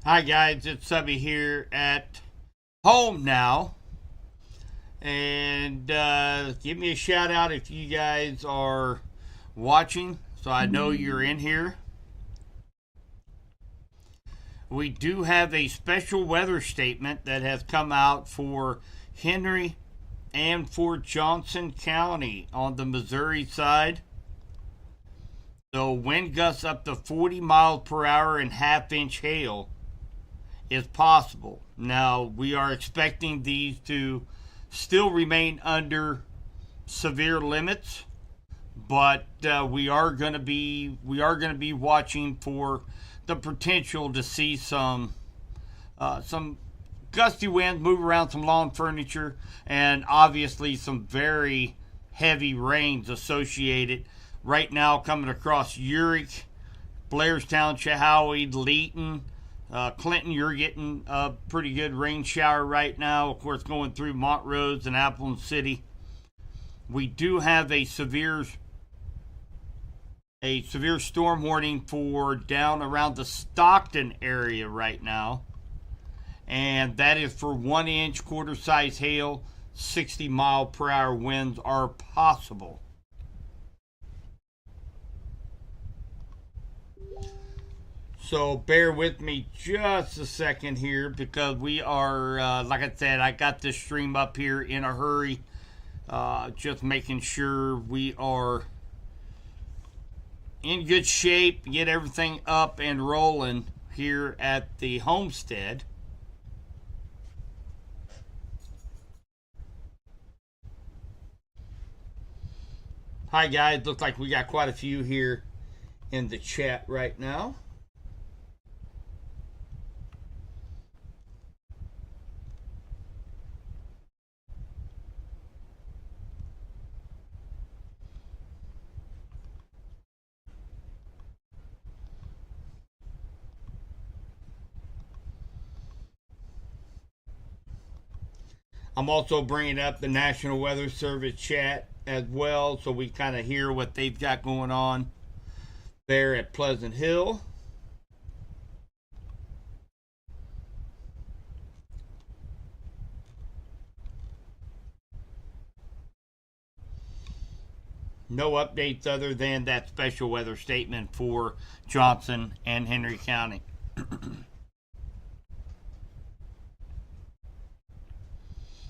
Hi guys, it's Subby here at home now. And give me a shout out if you guys are watching so I know you're in here. We do have a special weather statement that has come out for Henry and for Johnson County on the Missouri side. So wind gusts up to 40 miles per hour and half-inch hail is possible. Now, we are expecting these to still remain under severe limits, but we are going to be watching for the potential to see some gusty winds move around some lawn furniture, and obviously some very heavy rains associated right now coming across Urick, Blairstown, Chehowee, Leeton, Clinton. You're getting a pretty good rain shower right now, of course, going through Montrose and Appleton City. We do have a severe storm warning for down around the Stockton area right now, and that is for 1 inch quarter size hail. 60 mile per hour winds are possible. So bear with me just a second here because we are, like I said, I got this stream up here in a hurry. Just making sure we are in good shape, get everything up and rolling here at the homestead. Hi guys, looks like we got quite a few here in the chat right now. I'm also bringing up the National Weather Service chat as well, so we kind of hear what they've got going on there at Pleasant Hill. No updates other than that special weather statement for Johnson and Henry County.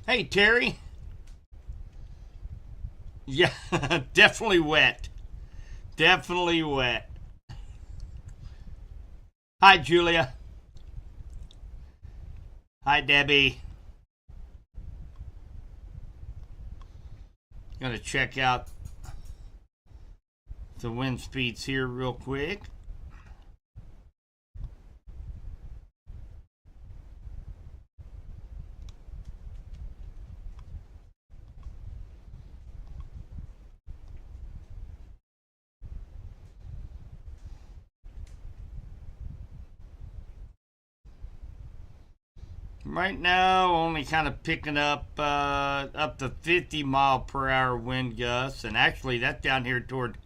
Hey, Terry. Yeah, definitely wet. Definitely wet. Hi, Julia. Hi, Debbie. Gonna check out the wind speeds here real quick. Right now, only kind of picking up up to 50 mile per hour wind gusts, and actually that's down here toward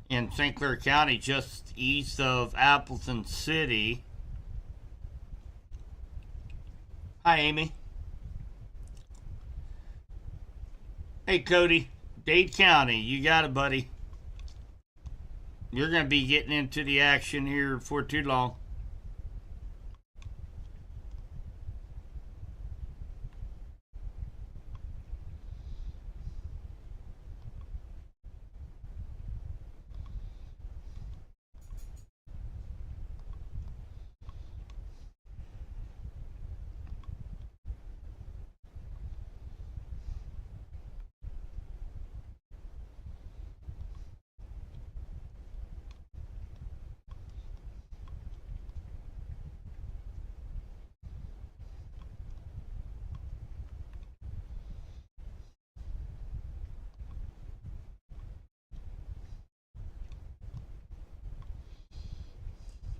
in St. Clair County, just east of Appleton City. Hi, Amy. Hey, Cody. Dade County, you got it, buddy. You're going to be getting into the action here for too long.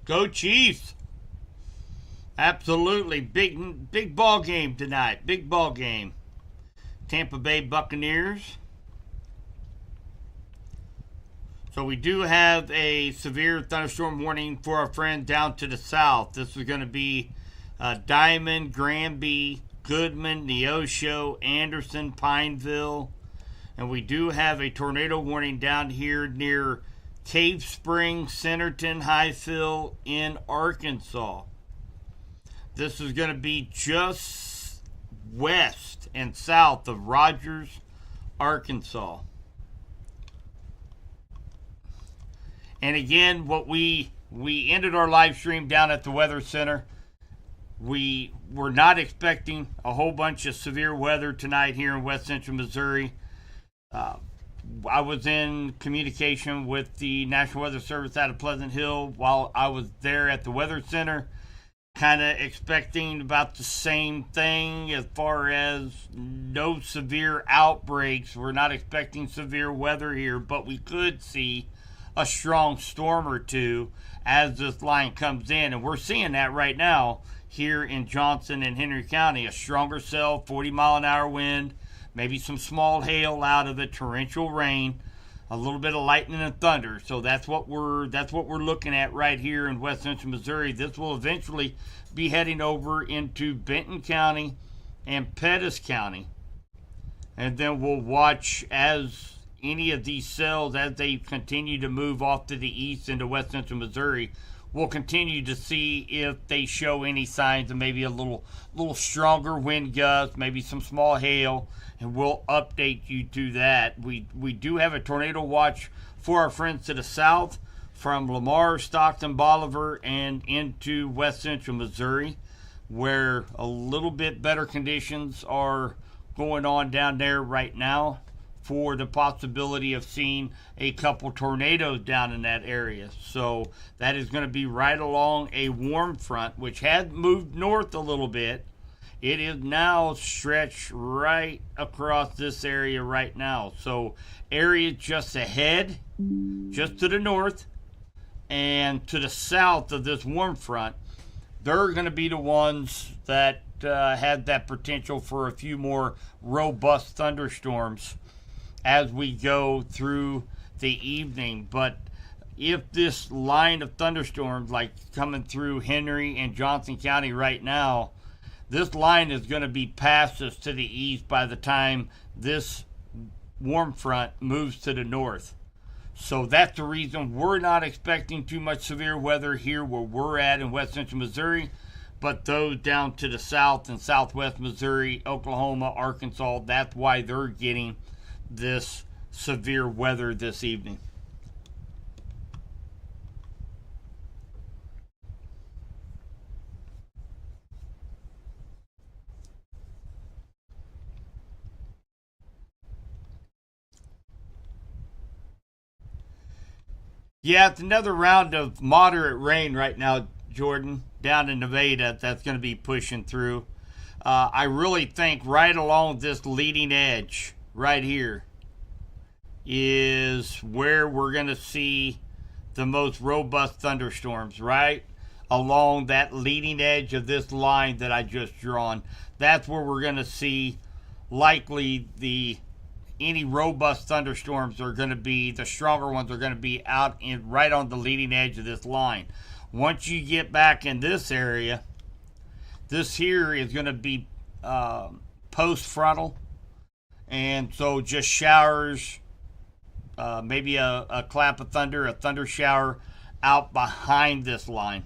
Go Chiefs! Absolutely. Big ball game tonight. Big ball game. Tampa Bay Buccaneers So we do have a severe thunderstorm warning for our friend down to the south. This is going to be Diamond, Granby, Goodman, Neosho, Anderson, Pineville. And we do have a tornado warning down here near Cave Spring, Centerton, Highfield in Arkansas. This is going to be just west and south of Rogers, Arkansas. And again, what we ended our live stream down at the Weather Center. We were not expecting a whole bunch of severe weather tonight here in west central Missouri. I was in communication with the National Weather Service out of Pleasant Hill while I was there at the Weather Center, kind of expecting about the same thing as far as no severe outbreaks. We're not expecting severe weather here, but we could see a strong storm or two as this line comes in, and we're seeing that right now here in Johnson and Henry County. A stronger cell, 40-mile-an-hour wind, maybe some small hail out of it, torrential rain, a little bit of lightning and thunder. So that's what we're looking at right here in west central Missouri. This will eventually be heading over into Benton County and Pettis County, and then we'll watch as any of these cells, as they continue to move off to the east into west central Missouri. We'll continue to see if they show any signs of maybe a little stronger wind gusts, maybe some small hail, and we'll update you to that. We do have a tornado watch for our friends to the south from Lamar, Stockton, Bolivar, and into west central Missouri, where a little bit better conditions are going on down there right now for the possibility of seeing a couple tornadoes down in that area. So that is going to be right along a warm front, which had moved north a little bit. It is now stretched right across this area right now. So area just ahead, just to the north, and to the south of this warm front, they're going to be the ones that had that potential for a few more robust thunderstorms as we go through the evening. But if this line of thunderstorms, like coming through Henry and Johnson County right now, this line is going to be past us to the east by the time this warm front moves to the north. So that's the reason we're not expecting too much severe weather here where we're at in west central Missouri. But those down to the south and southwest Missouri, Oklahoma, Arkansas, that's why they're getting this severe weather this evening. Yeah, it's another round of moderate rain right now, Jordan, down in Nevada, that's going to be pushing through. I really think right along this leading edge right here is where we're going to see the most robust thunderstorms, right along that leading edge of this line that I just drawn. That's where we're going to see likely any robust thunderstorms are going to be, the stronger ones are going to be out in right on the leading edge of this line. Once you get back in this area, this here is going to be post frontal, and so just showers, maybe a clap of thunder, a thunder shower out behind this line.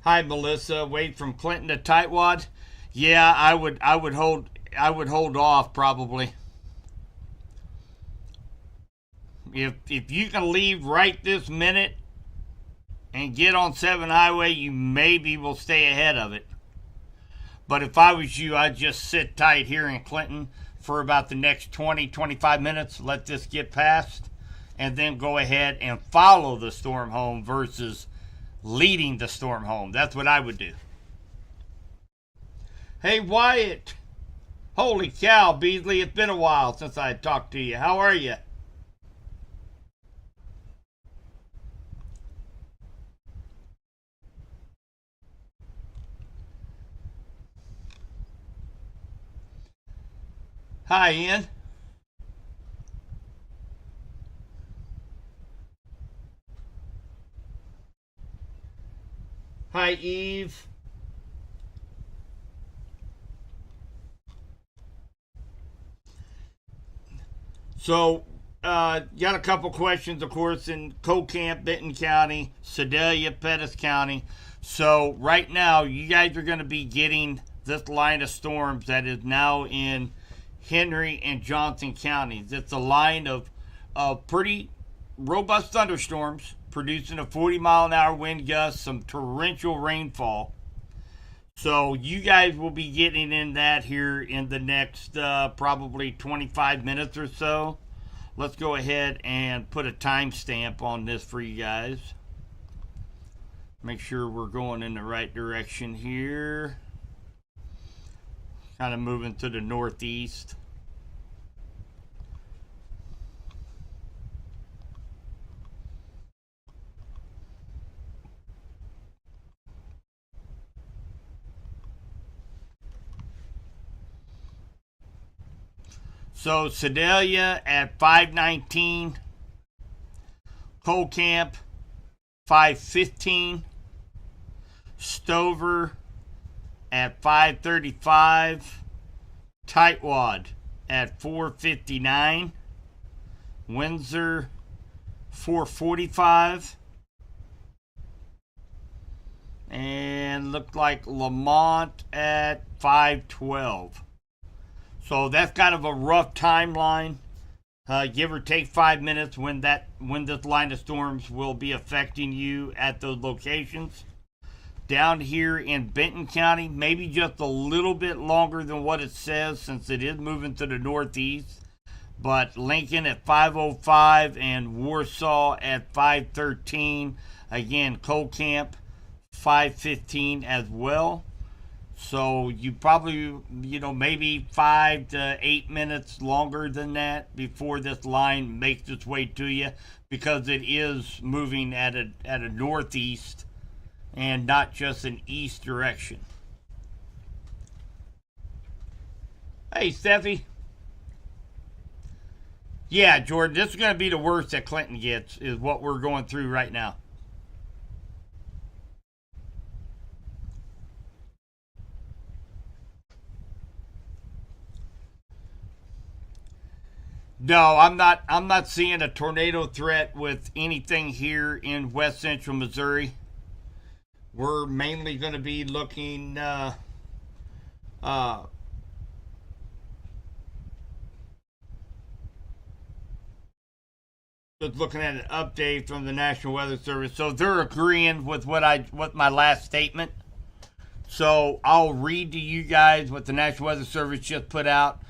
Hi, Melissa. Wade from Clinton to Tightwad. Yeah, I would hold off probably. If you can leave right this minute and get on 7 Highway, you maybe will stay ahead of it. But if I was you, I'd just sit tight here in Clinton for about the next 20-25 minutes, let this get past, and then go ahead and follow the storm home versus leading the storm home. That's what I would do. Hey, Wyatt. Holy cow, Beasley. It's been a while since I talked to you. How are you? Hi, Ian. Hi, Eve. So, got a couple questions, of course, in Colcamp, Benton County, Sedalia, Pettis County. So, right now, you guys are going to be getting this line of storms that is now in Henry and Johnson counties. It's a line of pretty robust thunderstorms producing a 40-mile-an-hour wind gust, some torrential rainfall. So you guys will be getting in that here in the next probably 25 minutes or so. Let's go ahead and put a timestamp on this for you guys. Make sure we're going in the right direction here. Kind of moving to the northeast. So Sedalia at 519, Colcamp 515, Stover at 535, Tightwad at 459, Windsor 445, and looked like Lamont at 512. So that's kind of a rough timeline, give or take 5 minutes when this line of storms will be affecting you at those locations. Down here in Benton County, maybe just a little bit longer than what it says since it is moving to the northeast. But Lincoln at 505 and Warsaw at 513. Again, Colcamp 515 as well. So you probably, maybe 5 to 8 minutes longer than that before this line makes its way to you, because it is moving at a northeast and not just an east direction. Hey, Steffi. Yeah, Jordan, this is going to be the worst that Clinton gets, is what we're going through right now. No, I'm not seeing a tornado threat with anything here in west central Missouri. We're mainly going to be looking uh, just looking at an update from the National Weather Service. So they're agreeing with what my last statement. So I'll read to you guys what the National Weather Service just put out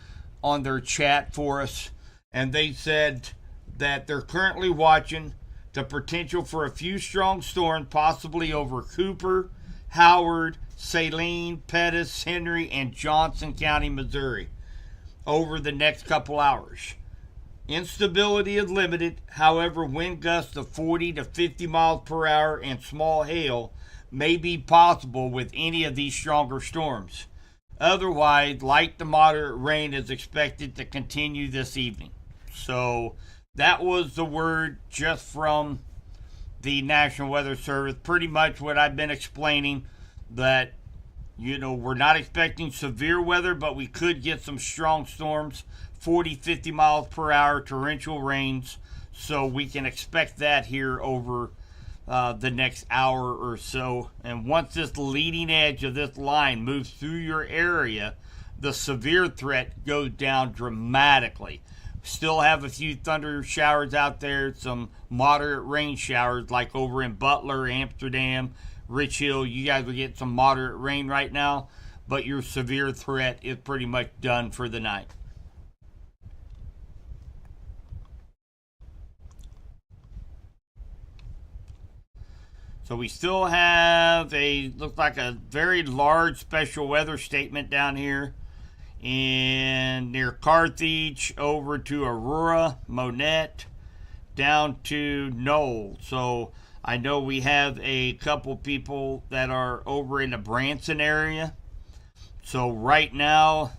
on their chat for us. And they said that they're currently watching the potential for a few strong storms, possibly over Cooper, Howard, Saline, Pettis, Henry, and Johnson County, Missouri, over the next couple hours. Instability is limited. However, wind gusts of 40 to 50 miles per hour and small hail may be possible with any of these stronger storms. Otherwise, light to moderate rain is expected to continue this evening. So that was the word just from the National Weather Service. Pretty much what I've been explaining, that, we're not expecting severe weather, but we could get some strong storms, 40, 50 miles per hour, torrential rains. So we can expect that here over the next hour or so. And once this leading edge of this line moves through your area, the severe threat goes down dramatically. Still have a few thunder showers out there, some moderate rain showers like over in Butler, Amsterdam, Rich Hill. You guys will get some moderate rain right now, but your severe threat is pretty much done for the night. So we still have looks like a very large special weather statement down here in near Carthage over to Aurora, Monette, down to Knoll. So I know we have a couple people that are over in the Branson area. So right now,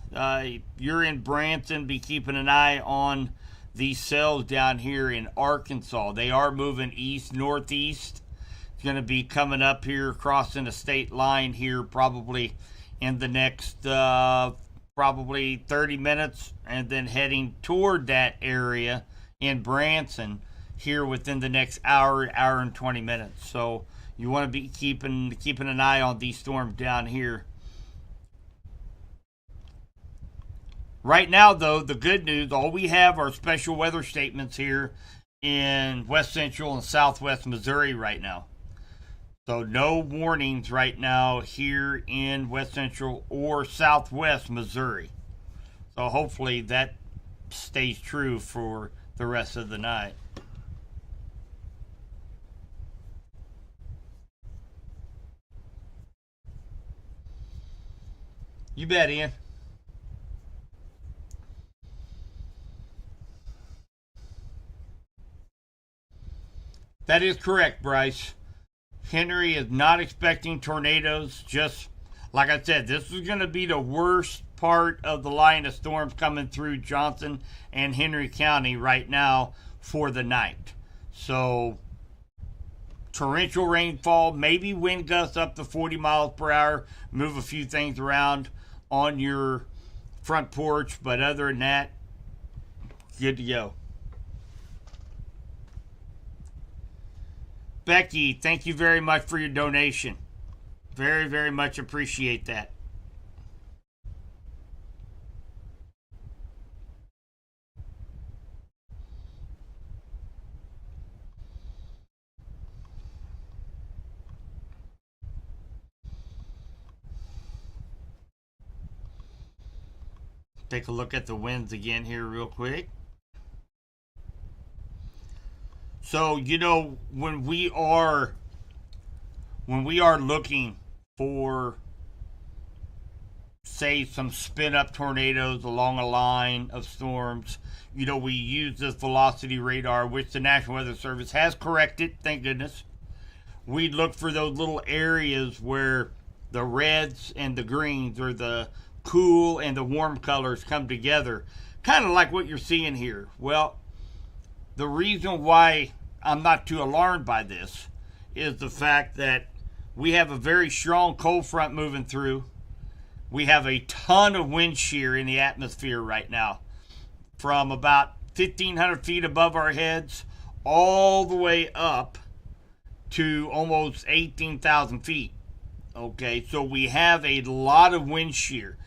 you're in Branson. Be keeping an eye on these cells down here in Arkansas. They are moving east, northeast. It's going to be coming up here, crossing the state line here, probably in the next probably 30 minutes, and then heading toward that area in Branson here within the next hour and 20 minutes. So you want to be keeping an eye on these storms down here. Right now, though, the good news, all we have are special weather statements here in west central and southwest Missouri right now. So no warnings right now here in west central or southwest Missouri. So hopefully that stays true for the rest of the night. You bet, Ian. That is correct, Bryce. Henry is not expecting tornadoes. Just like I said, this is going to be the worst part of the line of storms coming through Johnson and Henry County right now for the night. So, torrential rainfall, maybe wind gusts up to 40 miles per hour, move a few things around on your front porch, but other than that, good to go. Becky, thank you very much for your donation. Very, very much appreciate that. Take a look at the winds again here real quick. So, when we are looking for, say, some spin up tornadoes along a line of storms, we use this velocity radar, which the National Weather Service has corrected, thank goodness. We look for those little areas where the reds and the greens, or the cool and the warm colors, come together, kind of like what you're seeing here. Well, the reason why I'm not too alarmed by this is the fact that we have a very strong cold front moving through. We have a ton of wind shear in the atmosphere right now, from about 1,500 feet above our heads all the way up to almost 18,000 feet. Okay, so we have a lot of wind shear,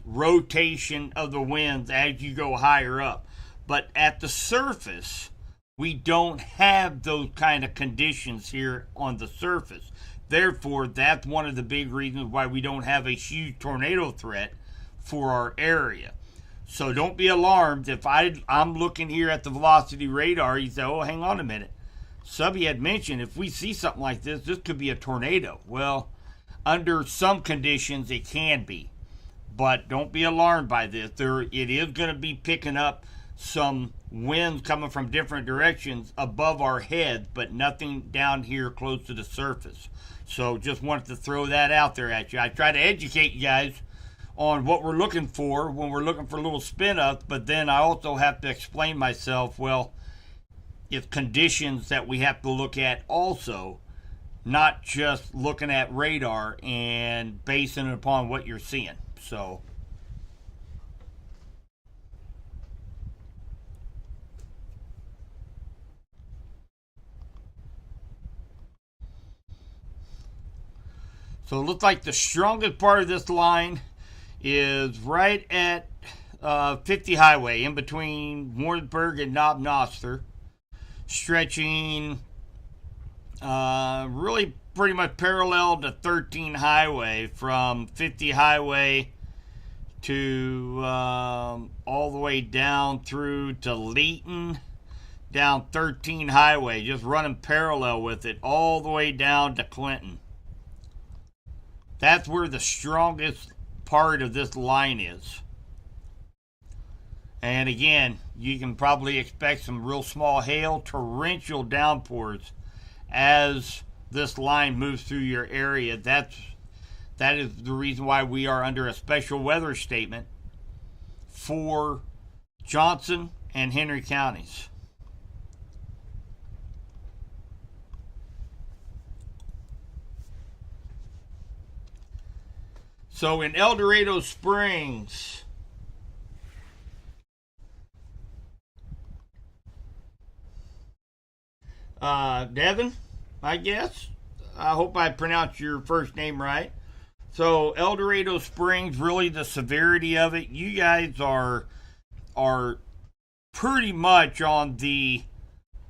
rotation of the winds as you go higher up. But at the surface, we don't have those kind of conditions here on the surface. Therefore, that's one of the big reasons why we don't have a huge tornado threat for our area. So don't be alarmed if I'm looking here at the velocity radar. You say, oh, hang on a minute. Subby had mentioned if we see something like this could be a tornado. Well, under some conditions, it can be. But don't be alarmed by this. It is going to be picking up some winds coming from different directions above our heads, but nothing down here close to the surface. So just wanted to throw that out there at you. I try to educate you guys on what we're looking for when we're looking for little spin-ups, but then I also have to explain myself, well, it's conditions that we have to look at also, not just looking at radar and basing it upon what you're seeing. So it looks like the strongest part of this line is right at 50 Highway, in between Warrensburg and Knob Noster, stretching really pretty much parallel to 13 Highway, from 50 Highway to all the way down through to Leighton, down 13 Highway, just running parallel with it all the way down to Clinton. That's where the strongest part of this line is. And again, you can probably expect some real small hail, torrential downpours as this line moves through your area. That is the reason why we are under a special weather statement for Johnson and Henry counties. So in El Dorado Springs, Devin, I guess. I hope I pronounced your first name right. So El Dorado Springs, really the severity of it, you guys are pretty much on the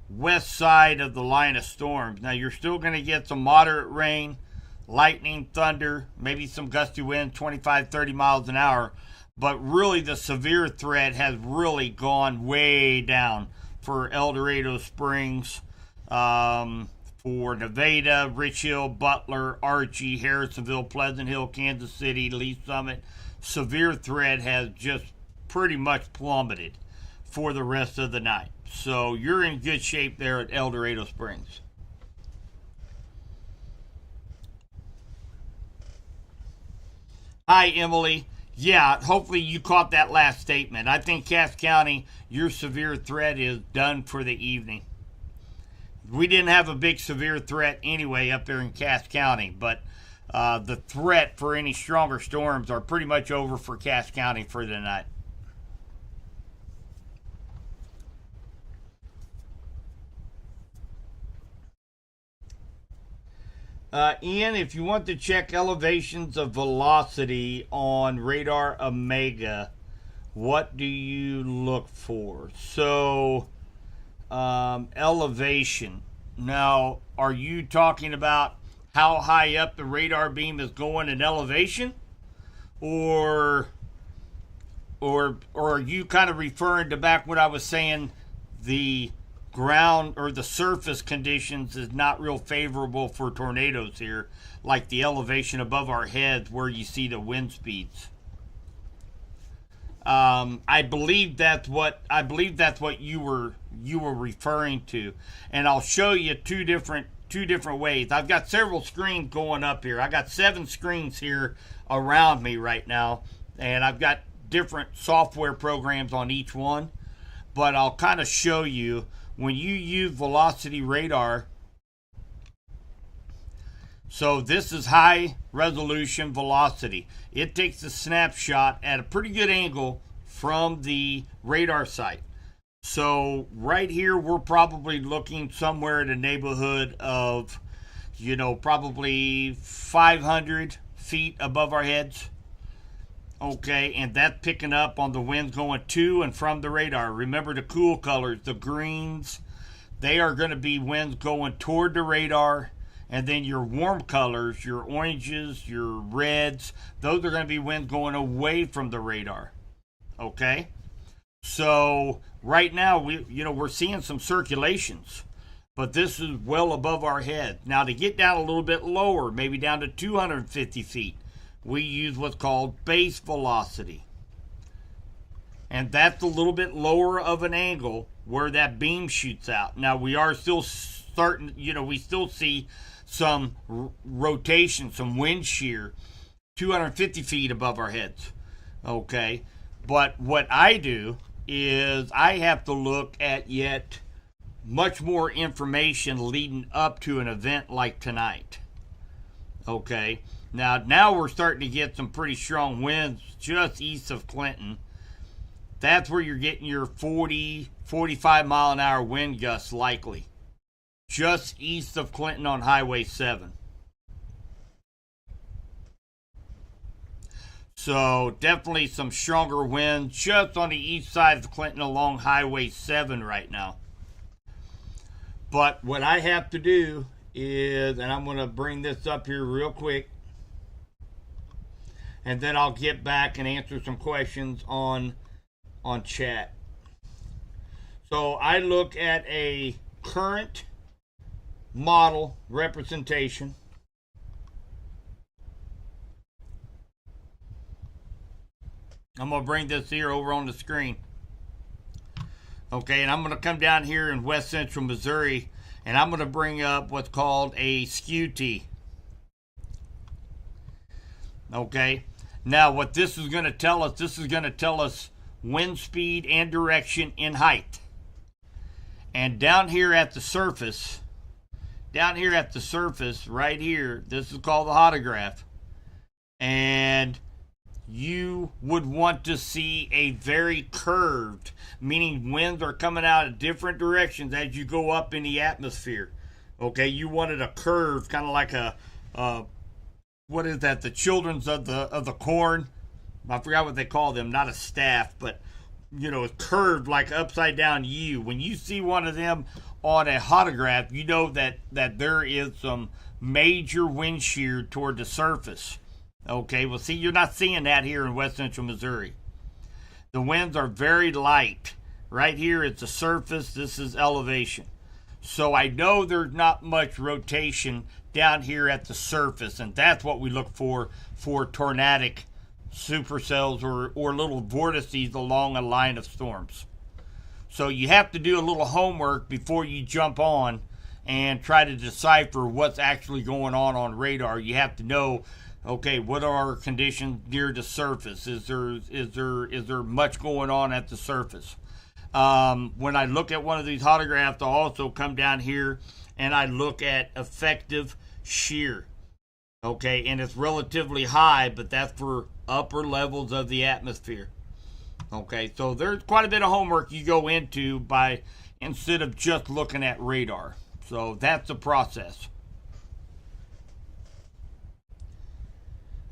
west side of the line of storms. Now you're still going to get some moderate rain, lightning, thunder, maybe some gusty wind, 25, 30 miles an hour. But really the severe threat has really gone way down for El Dorado Springs, for Nevada, Rich Hill, Butler, Archie, Harrisonville, Pleasant Hill, Kansas City, Lee Summit. Severe threat has just pretty much plummeted for the rest of the night. So you're in good shape there at El Dorado Springs. Hi, Emily. Yeah, hopefully you caught that last statement. I think Cass County, your severe threat is done for the evening. We didn't have a big severe threat anyway up there in Cass County, but the threat for any stronger storms are pretty much over for Cass County for the night. Ian, if you want to check elevations of velocity on Radar Omega, what do you look for? So, elevation. Now, are you talking about how high up the radar beam is going in elevation? Or are you kind of referring to back when I was saying the ground or the surface conditions is not real favorable for tornadoes here, like the elevation above our heads where you see the wind speeds? I believe that's what you were referring to, and I'll show you two different ways. I've got several screens going up here. I got 7 screens here around me right now, and I've got different software programs on each one. But I'll kind of show you when you use velocity radar. So this is high resolution velocity. It takes a snapshot at a pretty good angle from the radar site. So right here, we're probably looking somewhere in the neighborhood of, probably 500 feet above our heads. Okay, and that's picking up on the winds going to and from the radar. Remember the cool colors, the greens, they are going to be winds going toward the radar. And then your warm colors, your oranges, your reds, those are going to be winds going away from the radar. Okay? So right now we're seeing some circulations, but this is well above our head. Now to get down a little bit lower, maybe down to 250 feet, we use what's called base velocity. And that's a little bit lower of an angle where that beam shoots out. Now we are still starting, we still see some rotation, some wind shear, 250 feet above our heads. Okay. But what I do is I have to look at yet much more information leading up to an event like tonight. Okay. Now we're starting to get some pretty strong winds just east of Clinton. That's where you're getting your 40, 45 mile an hour wind gusts likely. Just east of Clinton on Highway 7. So definitely some stronger winds just on the east side of Clinton along Highway 7 right now. But what I have to do is, and I'm going to bring this up here real quick, and then I'll get back and answer some questions on chat. So I look at a current model representation. I'm going to bring this here over on the screen. Okay, and I'm going to come down here in west central Missouri, and I'm going to bring up what's called a skew T. Okay. Now, what this is going to tell us, this is going to tell us wind speed and direction in height. And down here at the surface, right here, this is called the hodograph. And you would want to see a very curved, meaning winds are coming out of different directions as you go up in the atmosphere. Okay, you wanted a curve, kind of like a what is that? The children's of the corn. I forgot what they call them. Not a staff, but it's curved like upside down U. When you see one of them on a hodograph, you know that there is some major wind shear toward the surface. Okay, well, see, you're not seeing that here in west central Missouri. The winds are very light. Right here, it's a surface. This is elevation. So I know there's not much rotation down here at the surface, and that's what we look for tornadic supercells or little vortices along a line of storms. So you have to do a little homework before you jump on and try to decipher what's actually going on radar. You have to know, okay, what are our conditions near the surface? Is there much going on at the surface? When I look at one of these hodographs, I'll also come down here and I look at effective shear. Okay, and it's relatively high, but that's for upper levels of the atmosphere. Okay, so there's quite a bit of homework you go into instead of just looking at radar. So that's the process.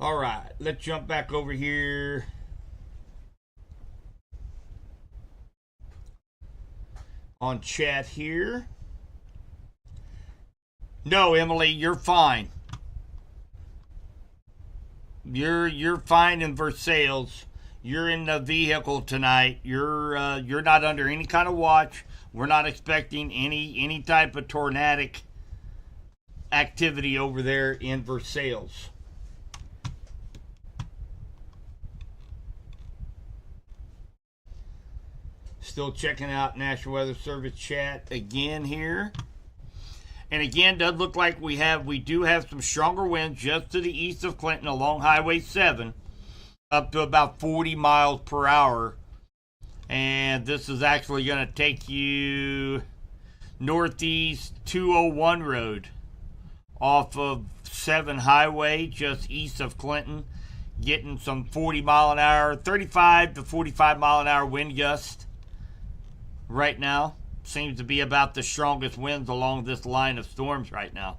All right, let's jump back over here. On chat here. No, Emily, you're fine. You're fine in Versailles. You're in the vehicle tonight. You're not under any kind of watch. We're not expecting any type of tornadic activity over there in Versailles. Still checking out National Weather Service chat again here. And again, does look like we do have some stronger winds just to the east of Clinton along Highway 7, up to about 40 miles per hour. And this is actually going to take you northeast 201 road off of 7 Highway, just east of Clinton, getting some 40 mile an hour, 35 to 45 mile an hour wind gust. Right now seems to be about the strongest winds along this line of storms right now.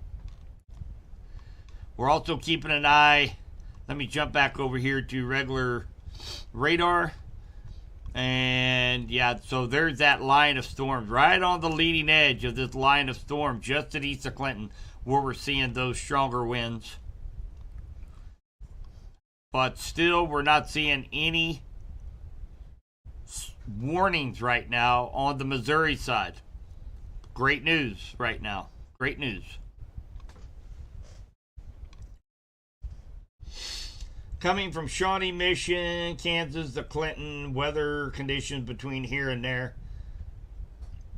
We're also keeping an eye. Let me jump back over here to regular radar. And yeah, so there's that line of storms right on the leading edge of this line of storm just to the east of Clinton where we're seeing those stronger winds. But still, we're not seeing any warnings right now on the Missouri side. Great news right now. Great news. Coming from Shawnee Mission, Kansas to Clinton, weather conditions between here and there.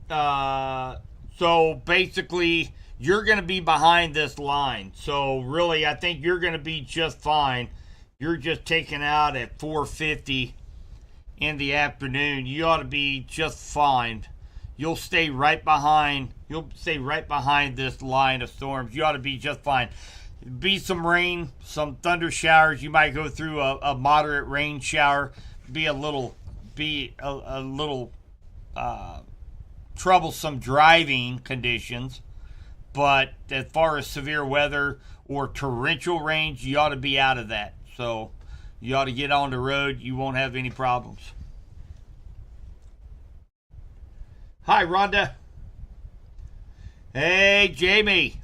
So basically, you're going to be behind this line. So really, I think you're going to be just fine. You're just taking out at 4:50 in the afternoon. You ought to be just fine. You'll stay right behind this line of storms. You ought to be just fine. Be some rain, some thunder showers. You might go through a moderate rain shower. Be a little troublesome driving conditions. But as far as severe weather or torrential rains, you ought to be out of that. So you ought to get on the road. You won't have any problems. Hi, Rhonda. Hey, Jamie.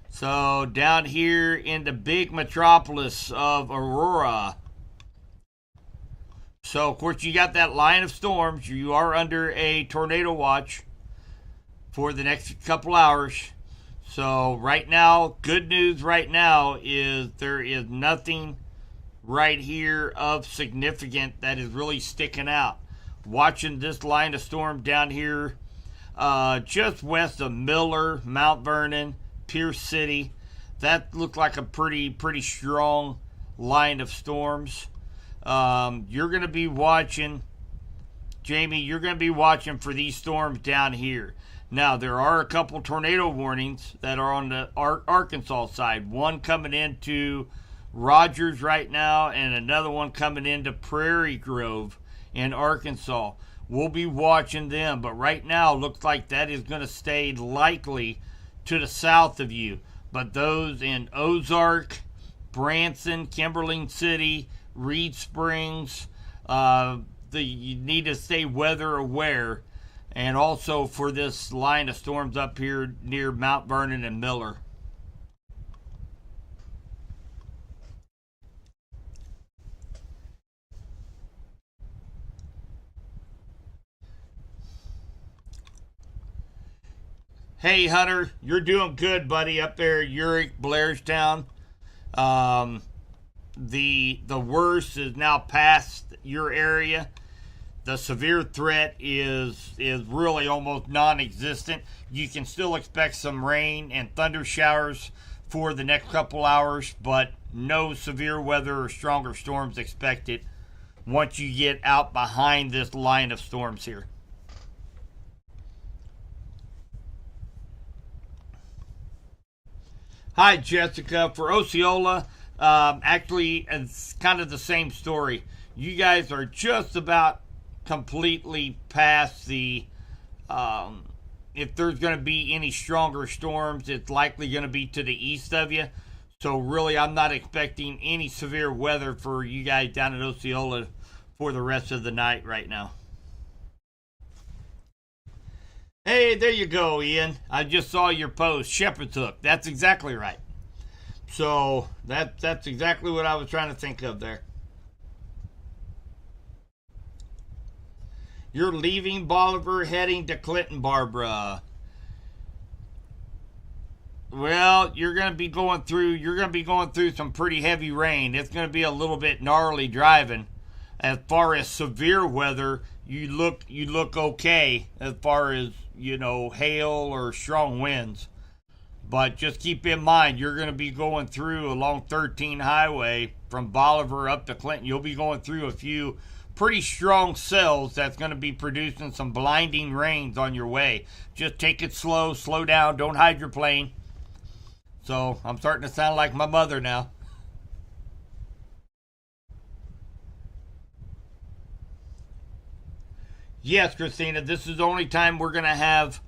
So down here in the big metropolis of Aurora. So, of course, you got that line of storms. You are under a tornado watch for the next couple hours. So right now, good news right now is there is nothing right here of significance that is really sticking out. Watching this line of storm down here just west of Miller, Mount Vernon, Pierce City. that looked like a pretty strong line of storms. You're going to be watching, Jamie, you're going to be watching for these storms down here. Now, there are a couple tornado warnings that are on the Arkansas side. One coming into Rogers right now, and another one coming into Prairie Grove in Arkansas. We'll be watching them, but right now, looks like that is going to stay likely to the south of you. But those in Ozark, Branson, Kimberling City, Reed Springs, you need to stay weather aware. And also for this line of storms up here near Mount Vernon and Miller. Hey, Hunter, you're doing good, buddy, up there at Urick, Blairstown. The worst is now past your area. The severe threat is really almost non-existent. You can still expect some rain and thunder showers for the next couple hours, but no severe weather or stronger storms expected once you get out behind this line of storms here. Hi, Jessica. For Osceola, actually, it's kind of the same story. You guys are just about completely past the. If there's going to be any stronger storms, it's likely going to be to the east of you. So, really, I'm not expecting any severe weather for you guys down in Osceola for the rest of the night right now. Hey, there you go, Ian. I just saw your post, Shepherd's Hook. That's exactly right. So that's exactly what I was trying to think of there. You're leaving Bolivar, heading to Clinton, Barbara. Well, you're going to be going through some pretty heavy rain. It's going to be a little bit gnarly driving. As far as severe weather, you look okay as far as, hail or strong winds. But just keep in mind, you're going to be going through along 13 Highway from Bolivar up to Clinton. You'll be going through a few pretty strong cells that's going to be producing some blinding rains on your way. Just take it slow down, don't hydroplane. So I'm starting to sound like my mother now. Yes, Christina, this is the only time we're going to have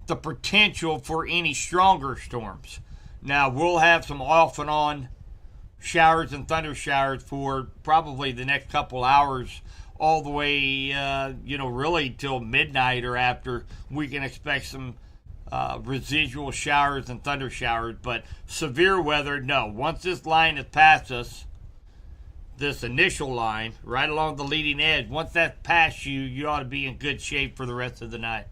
the potential for any stronger storms. Now, we'll have some off and on showers and thunder showers for probably the next couple hours, all the way, really till midnight or after. We can expect some residual showers and thunder showers, but severe weather, no. Once this line has passed us, this initial line right along the leading edge, once that's past you, you ought to be in good shape for the rest of the night.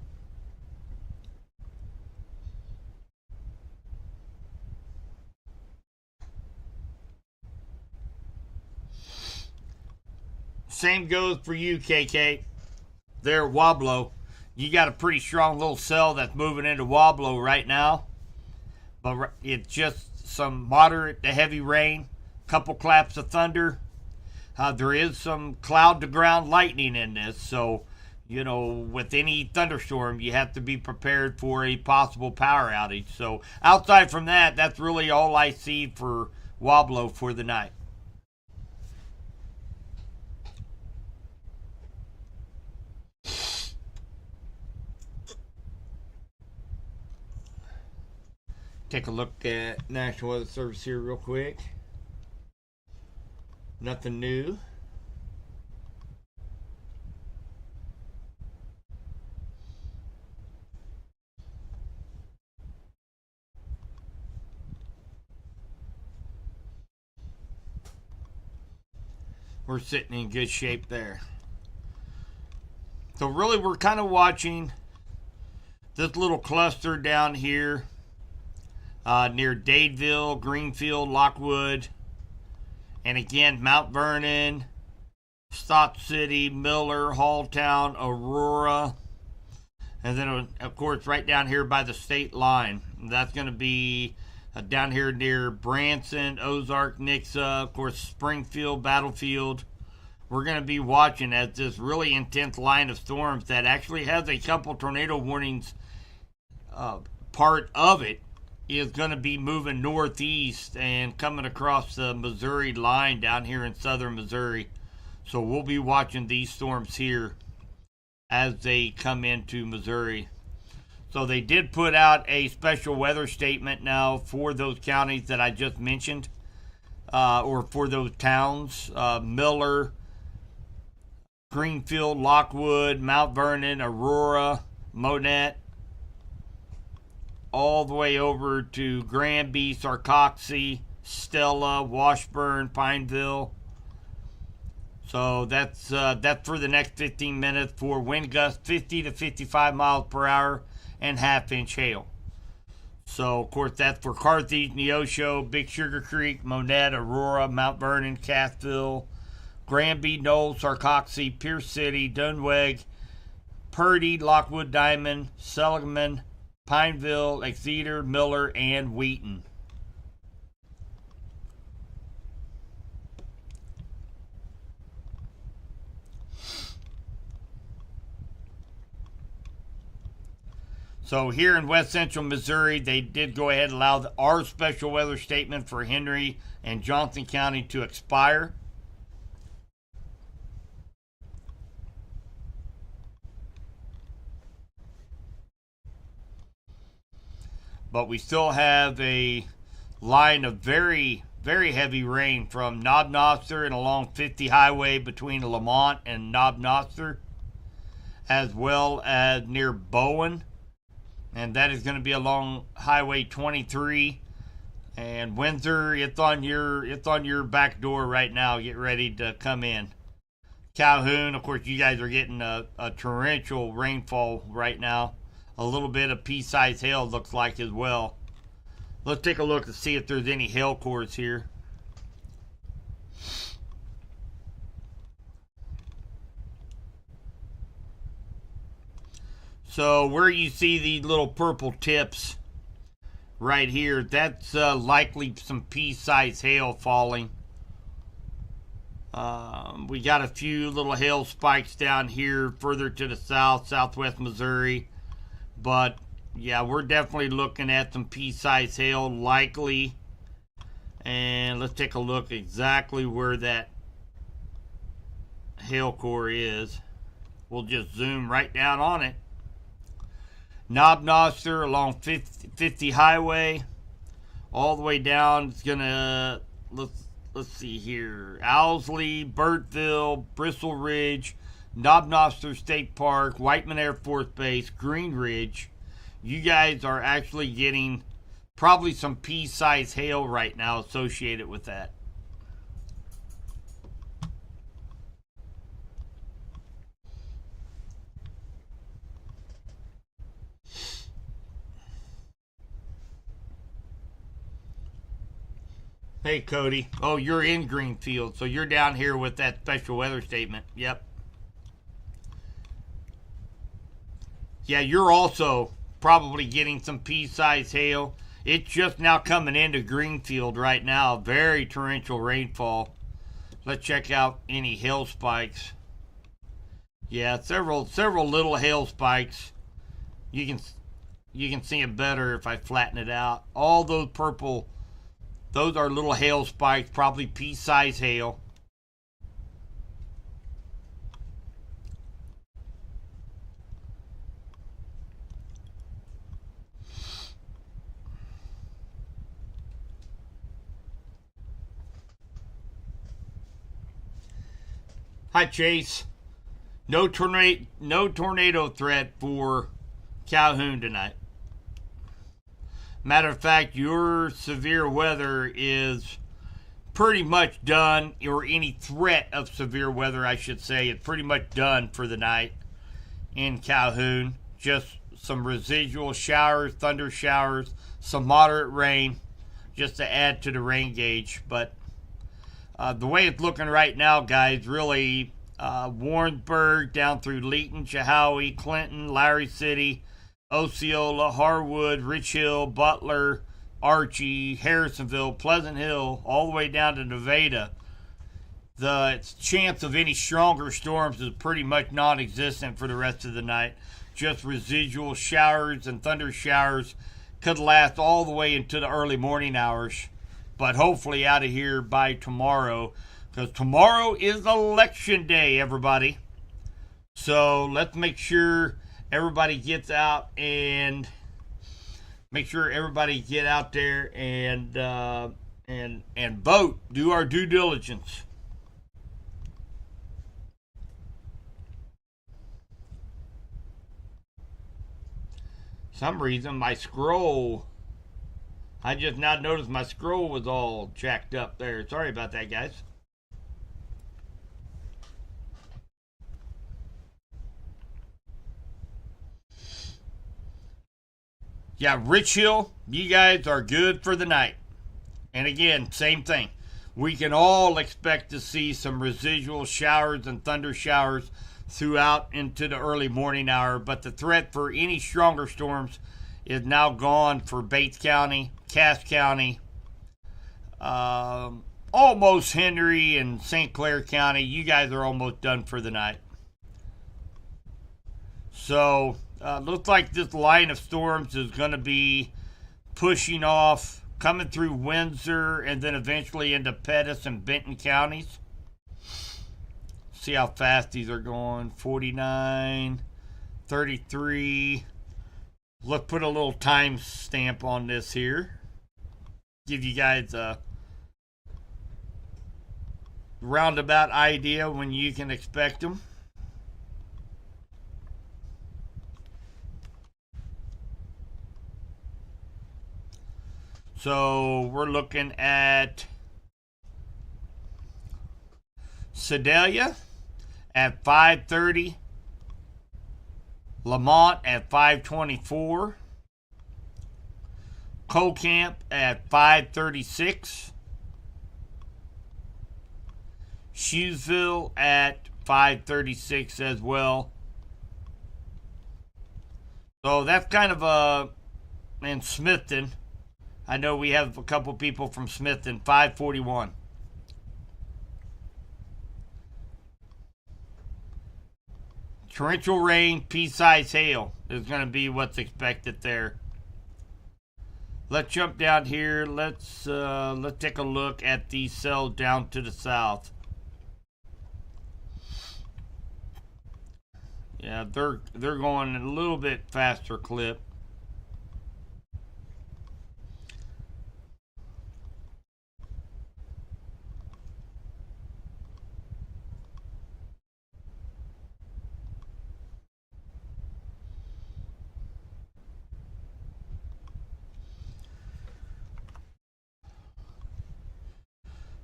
Same goes for you, KK. There, Wablo. You got a pretty strong little cell that's moving into Wablo right now. But it's just some moderate to heavy rain, couple claps of thunder. There is some cloud to ground lightning in this, so with any thunderstorm, you have to be prepared for a possible power outage. So outside from that, that's really all I see for Wablo for the night. Take a look at National Weather Service here real quick. Nothing new. We're sitting in good shape there. So really we're kind of watching this little cluster down here near Dadeville, Greenfield, Lockwood, and again Mount Vernon, Stock City, Miller, Halltown, Aurora, and then of course right down here by the state line. That's going to be down here near Branson, Ozark, Nixa, of course, Springfield, Battlefield. We're going to be watching as this really intense line of storms that actually has a couple tornado warnings part of it is going to be moving northeast and coming across the Missouri line down here in southern Missouri. So we'll be watching these storms here as they come into Missouri. So they did put out a special weather statement now for those counties that I just mentioned, or for those towns, Miller, Greenfield, Lockwood, Mount Vernon, Aurora, Monette, all the way over to Granby, Sarcoxy, Stella, Washburn, Pineville. So that's for the next 15 minutes for wind gusts 50 to 55 miles per hour and half-inch hail. So, of course, that's for Carthage, Neosho, Big Sugar Creek, Monette, Aurora, Mount Vernon, Cassville, Granby, Knoll, Sarcoxy, Pierce City, Dunweg, Purdy, Lockwood, Diamond, Seligman, Pineville, Exeter, Miller, and Wheaton. So here in west central Missouri, they did go ahead and allow our special weather statement for Henry and Johnson County to expire. But we still have a line of very, very heavy rain from Knob Noster and along 50 Highway between Lamont and Knob Noster, as well as near Bowen. And that is going to be along Highway 23 and Windsor. It's on your back door right now. Get ready to come in. Calhoun, of course, you guys are getting a torrential rainfall right now. A little bit of pea-sized hail looks like as well. Let's take a look to see if there's any hail cores here. So where you see these little purple tips right here, that's likely some pea-sized hail falling. We got a few little hail spikes down here further to the south, southwest Missouri. But yeah, we're definitely looking at some pea-sized hail likely. And let's take a look exactly where that hail core is. We'll just zoom right down on it. Knob Noster along 50 Highway, all the way down. It's gonna let's see here: Owsley, Burtville, Bristle Ridge, Knob Noster State Park, Whiteman Air Force Base, Green Ridge. You guys are actually getting probably some pea-sized hail right now associated with that. Hey, Cody. Oh, you're in Greenfield, so you're down here with that special weather statement. Yep. Yeah, you're also probably getting some pea-sized hail. It's just now coming into Greenfield right now. Very torrential rainfall. Let's check out any hail spikes. Yeah, several little hail spikes. You can see it better if I flatten it out. All those purple, those are little hail spikes, probably pea-sized hail. Hi, Chase. No tornado threat for Calhoun tonight. Matter of fact, your severe weather is pretty much done, or any threat of severe weather, I should say, is pretty much done for the night in Calhoun. Just some residual showers, thunder showers, some moderate rain, just to add to the rain gauge. But the way it's looking right now, guys, really Warrensburg down through Leeton, Chehowee, Clinton, Larry City, Osceola, Harwood, Rich Hill, Butler, Archie, Harrisonville, Pleasant Hill, all the way down to Nevada, the chance of any stronger storms is pretty much non-existent for the rest of the night. Just residual showers and thunder showers could last all the way into the early morning hours, but hopefully out of here by tomorrow, because tomorrow is election day, everybody. So let's make sure everybody gets out and make sure everybody get out there and vote. Do our due diligence. Some reason my scroll, I just now noticed my scroll was all jacked up there. Sorry about that, guys. Yeah, Rich Hill, you guys are good for the night. And again, same thing. We can all expect to see some residual showers and thunder showers throughout into the early morning hour, but the threat for any stronger storms is now gone for Bates County, Cass County, almost Henry and St. Clair County. You guys are almost done for the night. So, looks like this line of storms is going to be pushing off, coming through Windsor, and then eventually into Pettis and Benton counties. See how fast these are going. 49, 33. Let's put a little time stamp on this here. Give you guys a roundabout idea when you can expect them. So we're looking at Sedalia at 5:30, Lamont at 5:24, Colcamp at 5:36, Shoesville at 5:36 as well. So that's kind of and Smithton. I know we have a couple people from Smithton, 5:41. Torrential rain, pea-sized hail is going to be what's expected there. Let's jump down here. Let's take a look at these cells down to the south. Yeah, they're going a little bit faster clip.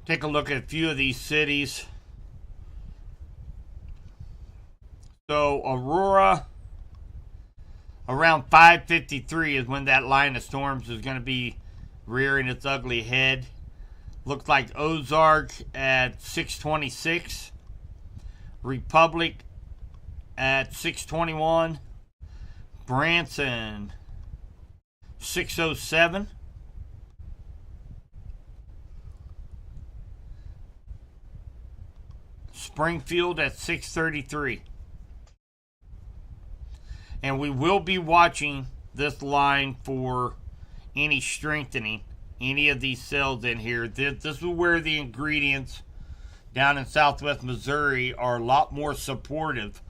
Take a look at a few of these cities. So Aurora, around 5:53 is when that line of storms is going to be rearing its ugly head. Looks like Ozark at 6:26, Republic at 6:21, Branson 6:07. Springfield at 6:33. And we will be watching this line for any strengthening, any of these cells in here. This is where the ingredients down in southwest Missouri are a lot more supportive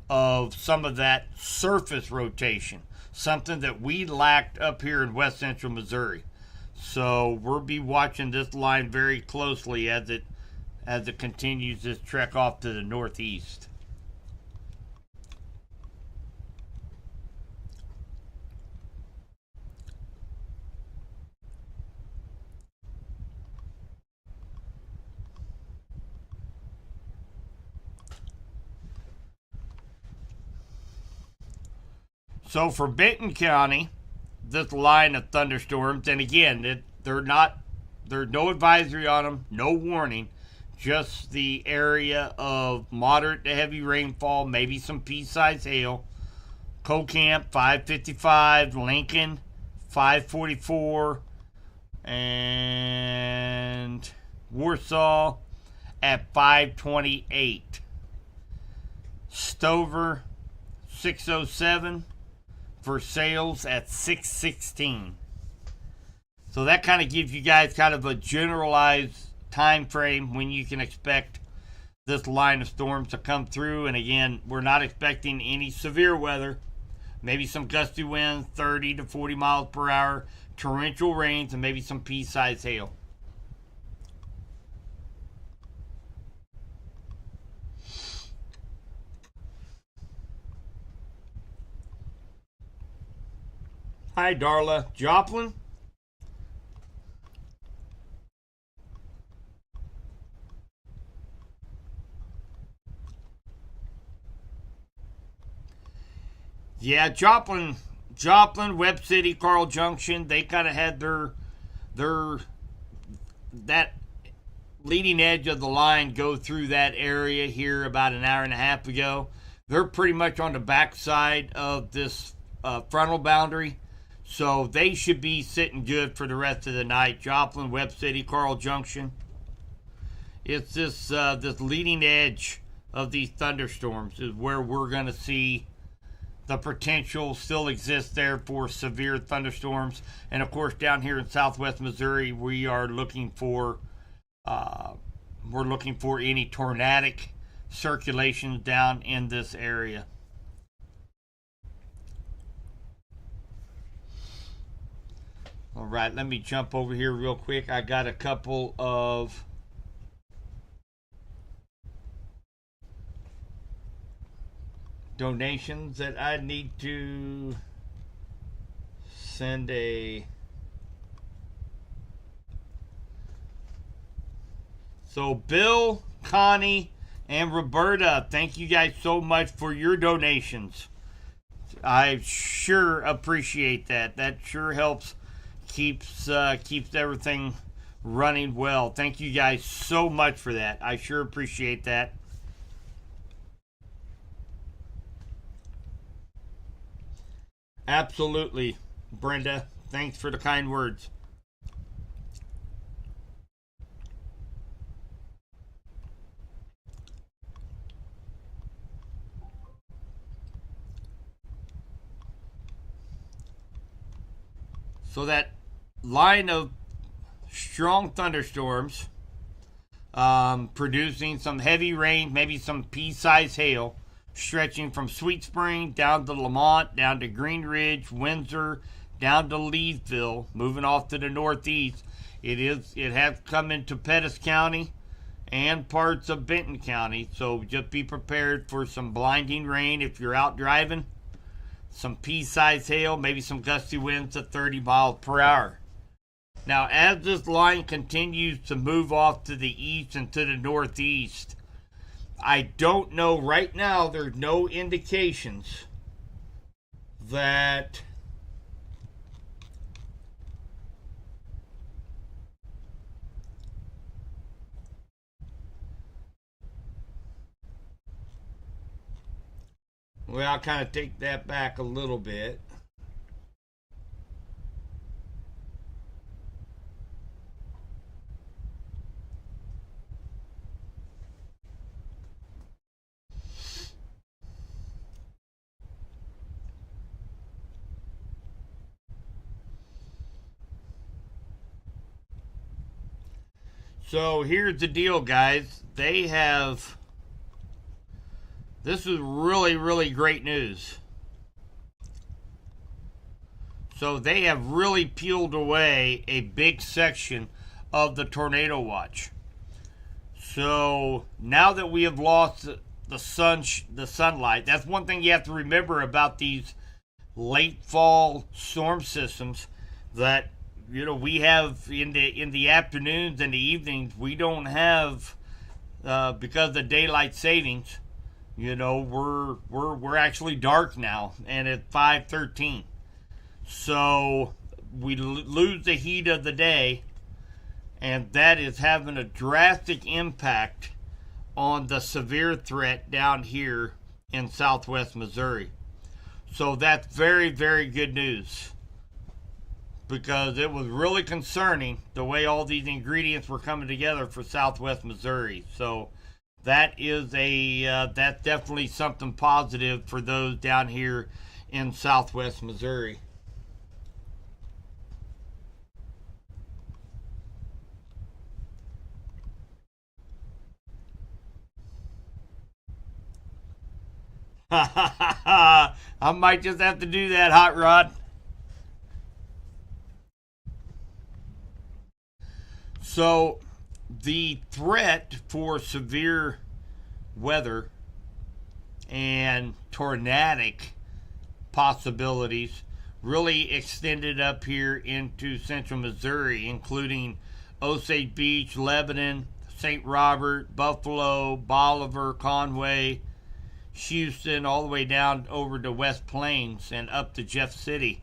of some of that surface rotation, something that we lacked up here in west central Missouri. So we'll be watching this line very closely as it continues this trek off to the northeast. So for Benton County, this line of thunderstorms, and again, there's no advisory on them, no warning, just the area of moderate to heavy rainfall, maybe some pea-sized hail. Colcamp 5:55, Lincoln 5:44, And Warsaw at 528. Stover 607 for sales at 616. So that kind of gives you guys kind of a generalized time frame when you can expect this line of storms to come through. And again, we're not expecting any severe weather. Maybe some gusty winds, 30 to 40 miles per hour, torrential rains, and maybe some pea-sized hail. Hi, Darla Joplin. Yeah, Joplin, Webb City, Carl Junction, they kind of had their that leading edge of the line go through that area here about an hour and a half ago. They're pretty much on the backside of this frontal boundary, so they should be sitting good for the rest of the night. Joplin, Webb City, Carl Junction. It's this leading edge of these thunderstorms is where we're going to see the potential still exists there for severe thunderstorms. And of course, down here in southwest Missouri, we are looking for any tornadic circulations down in this area. All right, let me jump over here real quick. I got a couple of donations that I need to send a. So Bill, Connie, and Roberta, thank you guys so much for your donations. I sure appreciate that. That sure helps keeps everything running well. Thank you guys so much for that. I sure appreciate that. Absolutely, Brenda. Thanks for the kind words. So that line of strong thunderstorms producing some heavy rain, maybe some pea-sized hail, stretching from Sweet Spring down to Lamont, down to Green Ridge, Windsor, down to Leesville, moving off to the northeast. It has come into Pettis County and parts of Benton County, so just be prepared for some blinding rain if you're out driving. Some pea-sized hail, maybe some gusty winds at 30 miles per hour. Now, as this line continues to move off to the east and to the northeast, I don't know right now, there's no indications that well, I'll kind of take that back a little bit. So here's the deal, guys. This is really, really great news. So they have really peeled away a big section of the tornado watch. So now that we have lost the sunlight, that's one thing you have to remember about these late fall storm systems, that we have in the afternoons and the evenings, we don't have because of the daylight savings. We're actually dark now, and it's 5:13. So we lose the heat of the day, and that is having a drastic impact on the severe threat down here in southwest Missouri. So that's very, very good news. because it was really concerning the way all these ingredients were coming together for Southwest Missouri. So that is that's definitely something positive for those down here in Southwest Missouri. I might just have to do that, Hot Rod. So, the threat for severe weather and tornadic possibilities really extended up here into central Missouri, including Osage Beach, Lebanon, St. Robert, Buffalo, Bolivar, Conway, Houston, all the way down over to West Plains and up to Jeff City.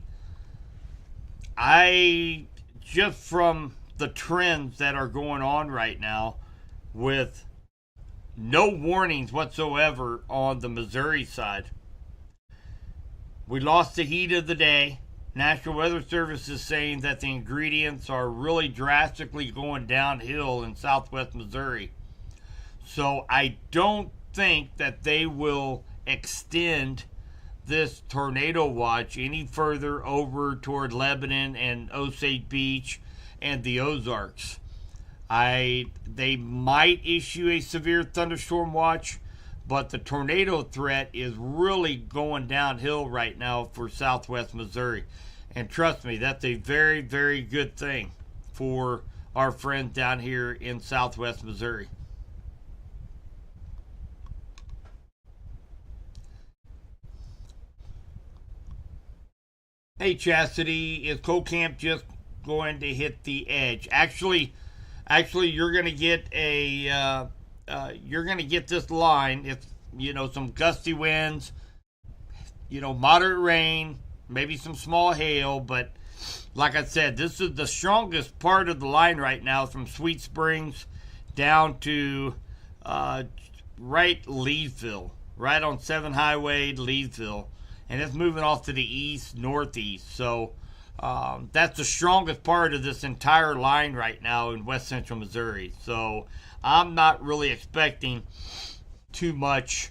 I just from the trends that are going on right now with no warnings whatsoever on the Missouri side. We lost the heat of the day. National Weather Service is saying that the ingredients are really drastically going downhill in southwest Missouri. So I don't think that they will extend this tornado watch any further over toward Lebanon and Osage Beach and the Ozarks. They might issue a severe thunderstorm watch, but the tornado threat is really going downhill right now for southwest Missouri. And trust me, that's a very, very good thing for our friends down here in southwest Missouri. Hey Chastity, is Cold Camp just going to hit the edge? Actually, you're going to get you're going to get this line if some gusty winds, moderate rain, maybe some small hail. But like I said, this is the strongest part of the line right now, from Sweet Springs down to right Leesville, right on 7 Highway, Leesville. And it's moving off to the east, northeast. So that's the strongest part of this entire line right now in west central Missouri. So I'm not really expecting too much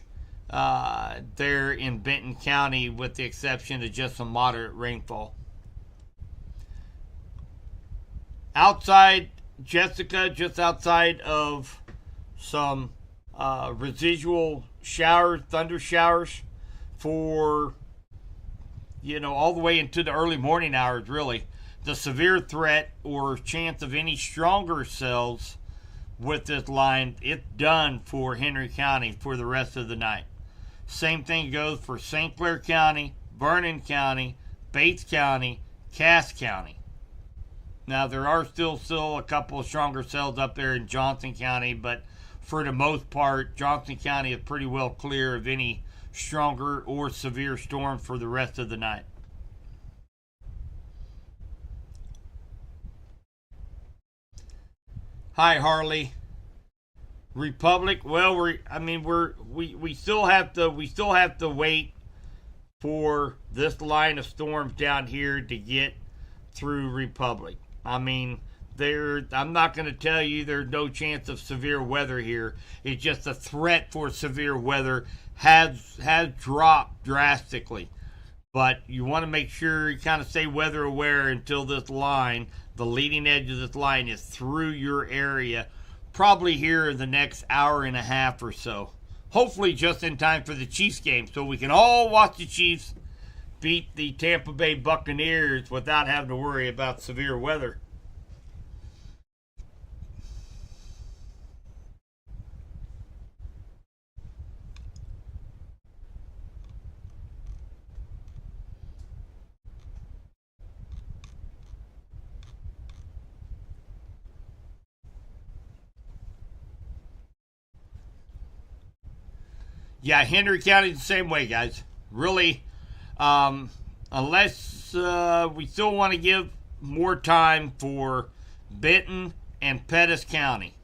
there in Benton County, with the exception of just some moderate rainfall. Outside Jessica, just outside of some residual showers, thunder showers for all the way into the early morning hours, really. The severe threat or chance of any stronger cells with this line, it's done for Henry County for the rest of the night. Same thing goes for St. Clair County, Vernon County, Bates County, Cass County. Now, there are still a couple of stronger cells up there in Johnson County, but for the most part, Johnson County is pretty well clear of any stronger or severe storm for the rest of the night. Hi Harley. Republic. Well, we still have to wait for this line of storms down here to get through Republic. I'm not going to tell you there's no chance of severe weather here. It's just the threat for severe weather has dropped drastically. But you want to make sure you kind of stay weather aware until this line, the leading edge of this line, is through your area, probably here in the next hour and a half or so. Hopefully just in time for the Chiefs game, so we can all watch the Chiefs beat the Tampa Bay Buccaneers without having to worry about severe weather. Yeah, Henry County's the same way, guys. Really, unless we still want to give more time for Benton and Pettis County.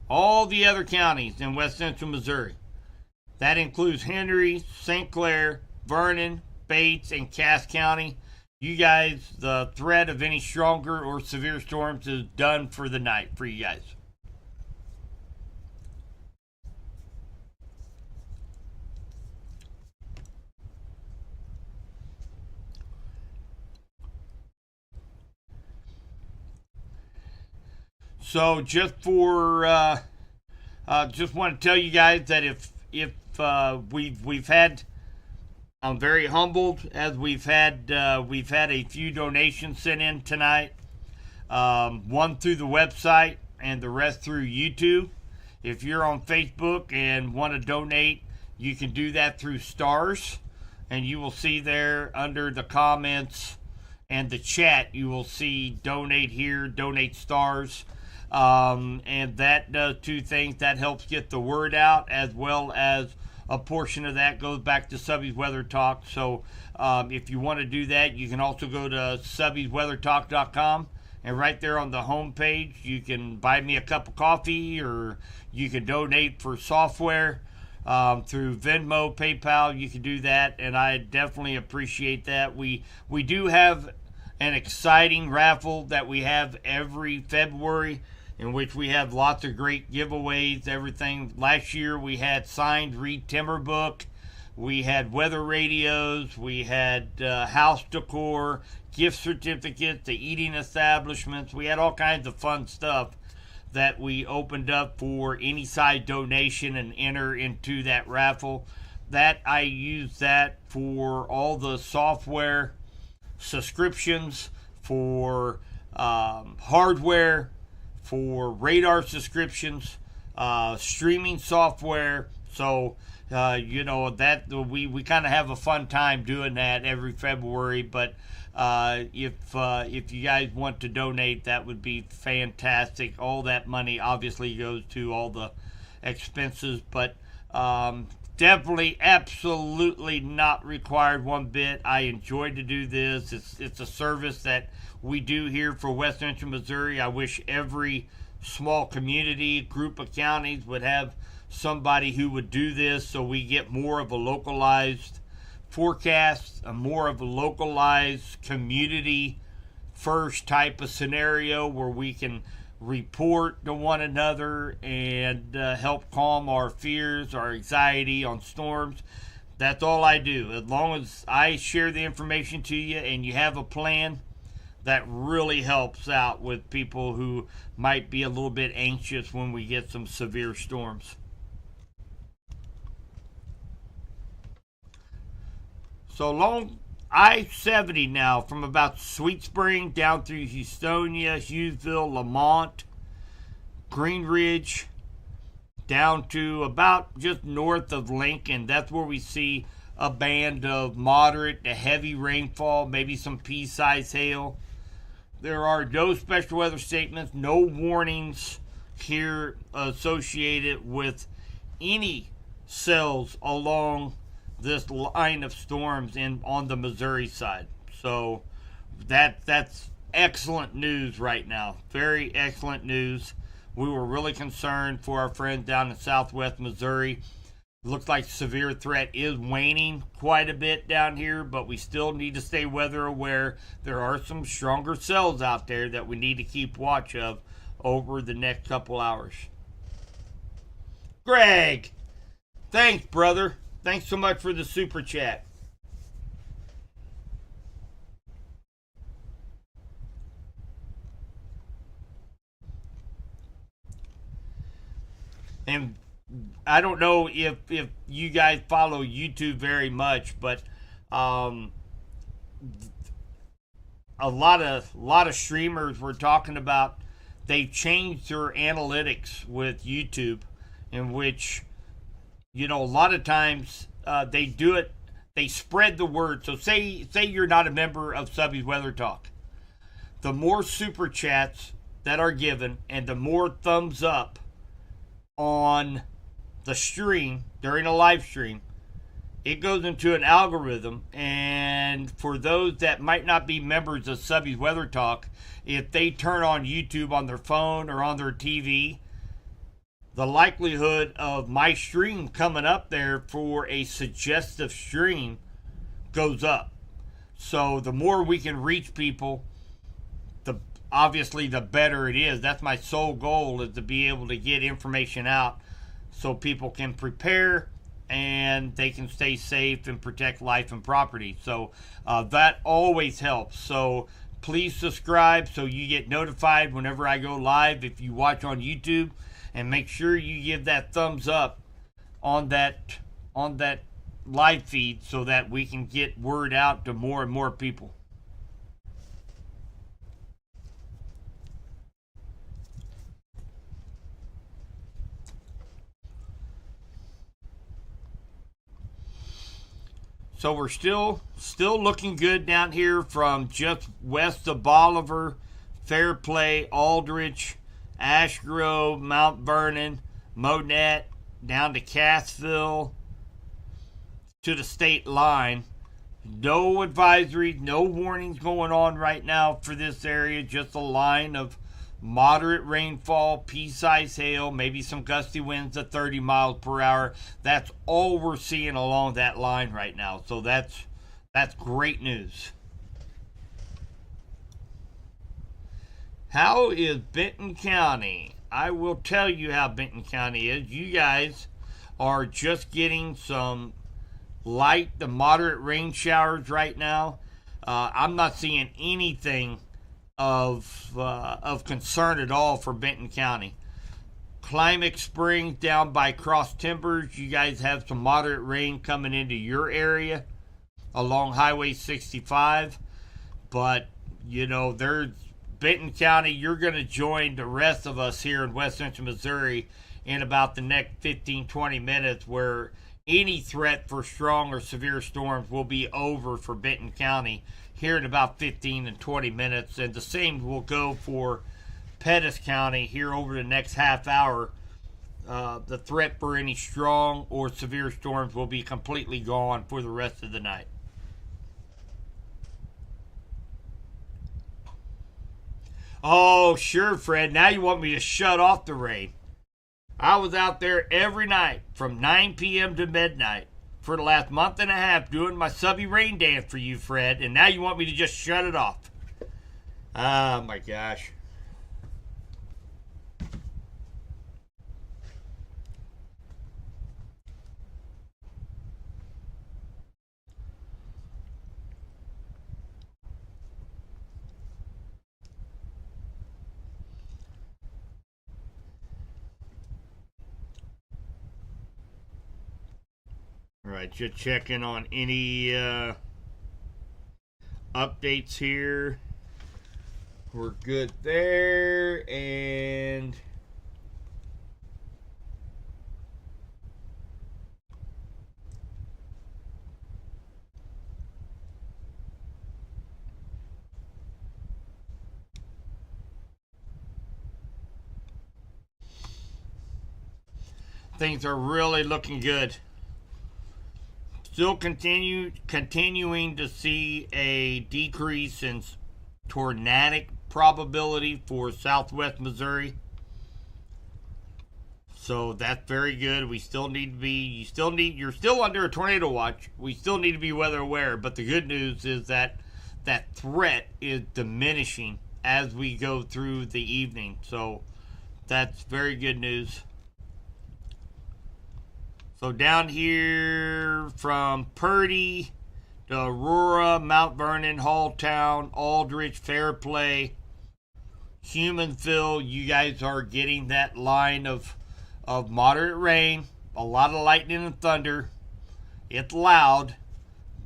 All the other counties in west central Missouri. That includes Henry, St. Clair, Vernon, Bates, and Cass County. you guys, the threat of any stronger or severe storms is done for the night for you guys. So just want to tell you guys that if we've had, I'm very humbled as we've had a few donations sent in tonight. One through the website and the rest through YouTube. If you're on Facebook and want to donate, you can do that through Stars, and you will see there under the comments and the chat, you will see donate here, donate Stars. And that does two things. That helps get the word out, as well as a portion of that goes back to Subby's Weather Talk. So if you want to do that, you can also go to subbysweathertalk.com, and right there on the home page, you can buy me a cup of coffee, or you can donate for software through Venmo, PayPal. You can do that, and I definitely appreciate that. We do have an exciting raffle that we have every February, in which we have lots of great giveaways, everything. Last year we had signed Reed Timmer book, we had weather radios, we had house decor, gift certificates to eating establishments. We had all kinds of fun stuff that we opened up for any size donation and enter into that raffle. That I use that for all the software subscriptions, for hardware, for radar subscriptions, streaming software. So that we kind of have a fun time doing that every February. But if you guys want to donate, that would be fantastic. All that money obviously goes to all the expenses, but definitely, absolutely not required one bit. I enjoy to do this. It's a service that we do here for West Central Missouri. I wish every small community, group of counties would have somebody who would do this, so we get more of a localized forecast, a more of a localized community first type of scenario where we can report to one another and help calm our fears, our anxiety on storms. That's all I do. As long as I share the information to you and you have a plan, that really helps out with people who might be a little bit anxious when we get some severe storms. So along I-70 now, from about Sweet Spring down through Houstonia, Hughesville, Lamont, Green Ridge, down to about just north of Lincoln. That's where we see a band of moderate to heavy rainfall, maybe some pea-sized hail. There are no special weather statements, no warnings here associated with any cells along this line of storms on the Missouri side. So that's excellent news right now. Very excellent news. We were really concerned for our friends down in southwest Missouri. Looks like severe threat is waning quite a bit down here, but we still need to stay weather aware. There are some stronger cells out there that we need to keep watch of over the next couple hours. Greg, thanks, brother. Thanks so much for the super chat. And I don't know if you guys follow YouTube very much, but a lot of streamers were talking about they've changed their analytics with YouTube, in which a lot of times they do it. They spread the word. So say you're not a member of Subby's Weather Talk. The more super chats that are given and the more thumbs up on the stream during a live stream, it goes into an algorithm. And for those that might not be members of Subby's Weather Talk, if they turn on YouTube on their phone or on their TV, the likelihood of my stream coming up there for a suggestive stream goes up. So the more we can reach people, the obviously the better it is. That's my sole goal, is to be able to get information out so people can prepare and they can stay safe and protect life and property. So that always helps. So please subscribe so you get notified whenever I go live if you watch on YouTube, and make sure you give that thumbs up on that live feed so that we can get word out to more and more people. So we're still looking good down here from just west of Bolivar, Fairplay, Aldrich, Ash Grove, Mount Vernon, Monette, down to Cassville, to the state line. No advisories, no warnings going on right now for this area. Just a line of moderate rainfall, pea-sized hail, maybe some gusty winds at 30 miles per hour. That's all we're seeing along that line right now. So that's great news. How is Benton County? I will tell you how Benton County is. You guys are just getting some light to moderate rain showers right now. I'm not seeing anything of concern at all for Benton County. Climax Springs down by Cross Timbers, you guys have some moderate rain coming into your area along Highway 65. But, you know, there's Benton County, you're going to join the rest of us here in West Central Missouri in about the next 15-20 minutes, where any threat for strong or severe storms will be over for Benton County here in about 15 and 20 minutes. And the same will go for Pettis County here over the next half hour. The threat for any strong or severe storms will be completely gone for the rest of the night. Oh, sure, Fred. Now you want me to shut off the rain. I was out there every night from 9 p.m. to midnight for the last month and a half doing my subby rain dance for you, Fred, and now you want me to just shut it off. Oh, my gosh. All right, just checking on any updates here. We're good there, and things are really looking good. Still continuing to see a decrease in tornadic probability for southwest Missouri. So that's very good. We still need to be, you're still under a tornado watch. We still need to be weather aware, but the good news is that that threat is diminishing as we go through the evening. So that's very good news. So down here from Purdy to Aurora, Mount Vernon, Halltown, Aldrich, Fairplay, Humanville, you guys are getting that line of moderate rain, a lot of lightning and thunder. It's loud,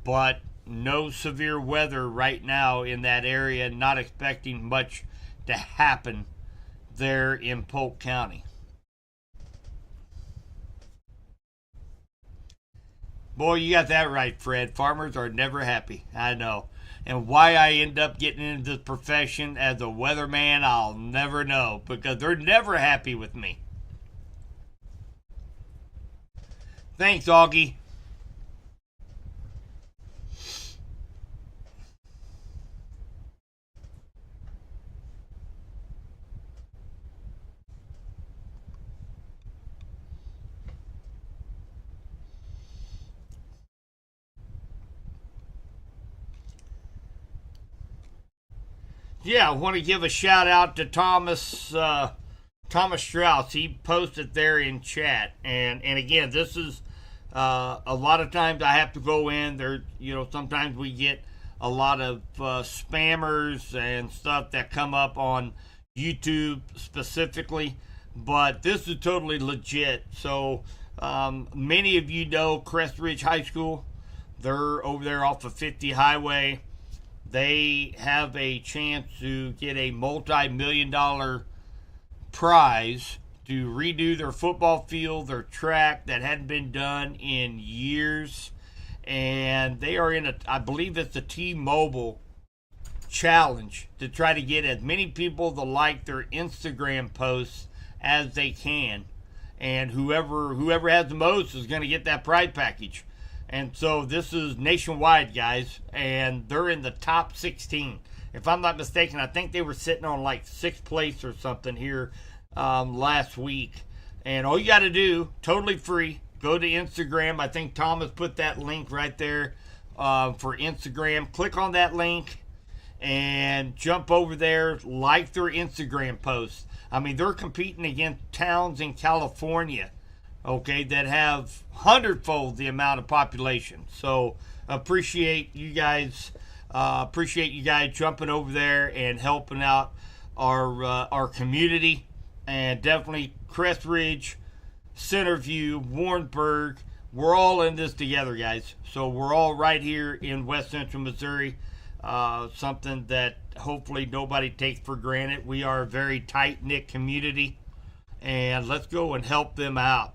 but no severe weather right now in that area. Not expecting much to happen there in Polk County. Boy, you got that right, Fred. Farmers are never happy. I know. And why I end up getting into this profession as a weatherman, I'll never know. Because they're never happy with me. Thanks, Augie. Yeah, I want to give a shout out to Thomas Strauss. He posted there in chat, and again, this is a lot of times I have to go in there. Sometimes we get a lot of spammers and stuff that come up on YouTube specifically, but this is totally legit. So many of you know Crest Ridge High School. They're over there off of 50 Highway. They have a chance to get a multi-million-dollar prize to redo their football field, their track that hadn't been done in years. And they are I believe it's a T-Mobile challenge to try to get as many people to like their Instagram posts as they can. And whoever has the most is going to get that prize package. And so this is nationwide, guys, and they're in the top 16. If I'm not mistaken, I think they were sitting on like 6th place or something here last week. And all you got to do, totally free, go to Instagram. I think Thomas put that link right there for Instagram. Click on that link and jump over there, like their Instagram posts. I mean, they're competing against towns in California, okay, that have hundredfold the amount of population. So appreciate you guys jumping over there and helping out our community, and definitely Crest Ridge, Centerview, Warrenburg. We're all in this together, guys. So we're all right here in West Central Missouri. Something that hopefully nobody takes for granted. We are a very tight-knit community, and let's go and help them out.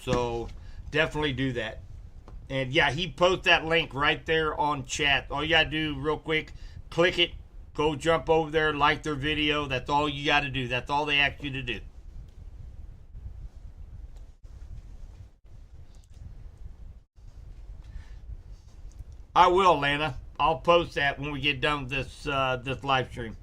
So definitely do that. And yeah, he posted that link right there on chat. All you got to do real quick, click it, go jump over there, like their video. That's all you got to do. That's all they ask you to do. I will, Lana. I'll post that when we get done with this live stream.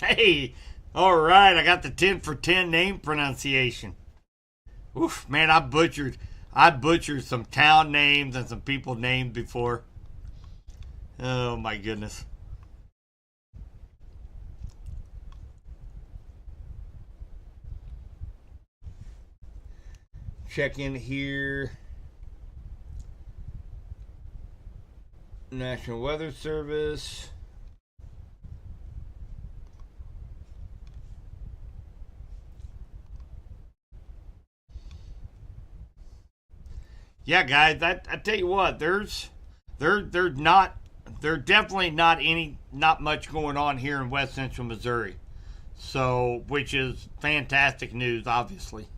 Hey, all right, I got the 10 for 10 name pronunciation. Oof, man, I butchered some town names and some people names before. Oh my goodness. Check in here. National Weather Service. Yeah, guys, I tell you what, there definitely not much going on here in West Central Missouri. So, which is fantastic news, obviously.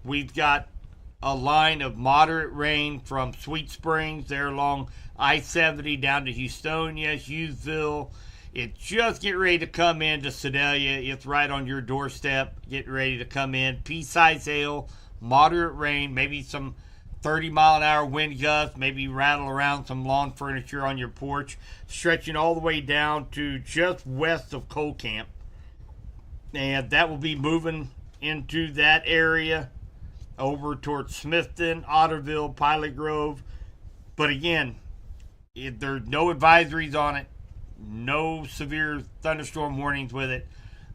We've got a line of moderate rain from Sweet Springs there along I-70 down to Houstonia, Hughesville. It's just getting ready to come into Sedalia. It's right on your doorstep, getting ready to come in. Pea-sized hail, moderate rain, maybe some 30-mile-an-hour wind gusts, maybe rattle around some lawn furniture on your porch, stretching all the way down to just west of Coal Camp. And that will be moving into that area over towards Smithton, Otterville, Pilot Grove. But again, there's no advisories on it, no severe thunderstorm warnings with it,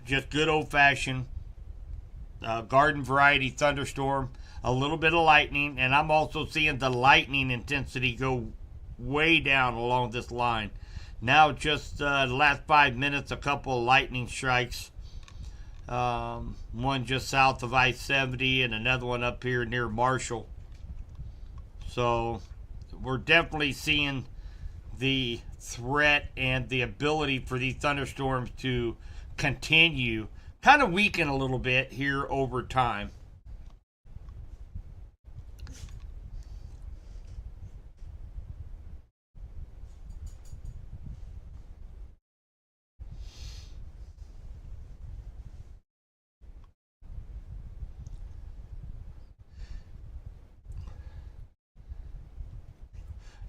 just good old-fashioned garden variety thunderstorm, a little bit of lightning, and I'm also seeing the lightning intensity go way down along this line. Now, just the last 5 minutes, a couple of lightning strikes. One just south of I-70 and another one up here near Marshall. So we're definitely seeing the threat and the ability for these thunderstorms to continue, kind of weaken a little bit here over time.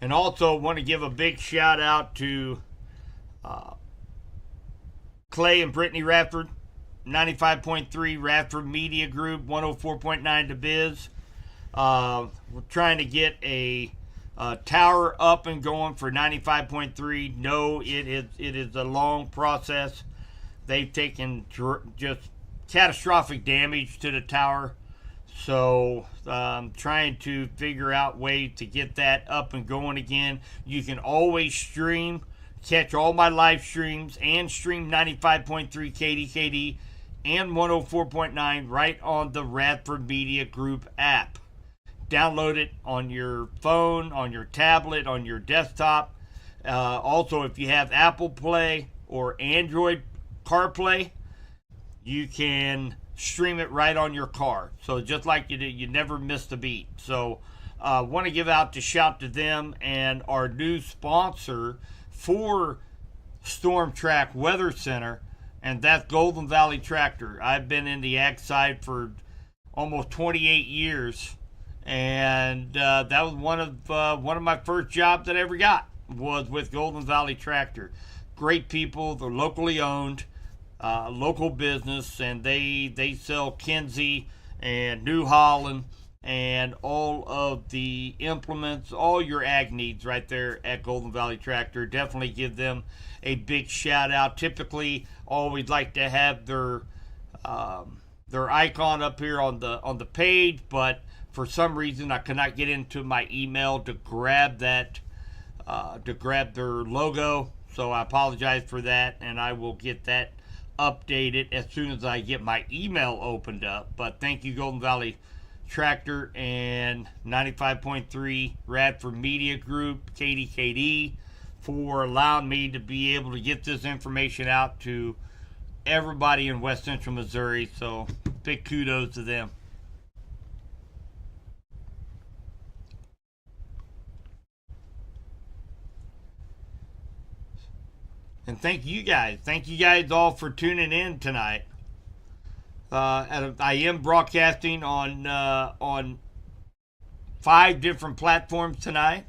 And also want to give a big shout out to uh, Clay and Brittany Radford, 95.3 Radford Media Group, 104.9 The Biz. We're trying to get a tower up and going for 95.3. No, it is a long process. They've taken just catastrophic damage to the tower. So trying to figure out ways to get that up and going again. You can always catch all my live streams and stream 95.3 KDKD and 104.9 right on the Radford Media Group app. Download it on your phone, on your tablet, on your desktop. Also, if you have Apple Play or Android CarPlay, you can stream it right on your car. So just like you did, you never missed a beat. So want to give out to shout to them and our new sponsor for Storm Track Weather Center, and that's Golden Valley Tractor. I've been in the ag side for almost 28 years, and that was one of my first jobs that I ever got was with Golden Valley Tractor. Great people, they're locally owned, local business, and they sell Kinsey and New Holland and all of the implements, all your ag needs right there at Golden Valley Tractor. Definitely give them a big shout out. Typically, always like to have their icon up here on the page, but for some reason I could not get into my email to grab that to grab their logo. So I apologize for that, and I will get that updated as soon as I get my email opened up. But thank you, Golden Valley Tractor and 95.3 Radford Media Group, KDKD, for allowing me to be able to get this information out to everybody in West Central Missouri. So big kudos to them. And thank you guys. Thank you guys all for tuning in tonight. I am broadcasting on 5 different platforms tonight,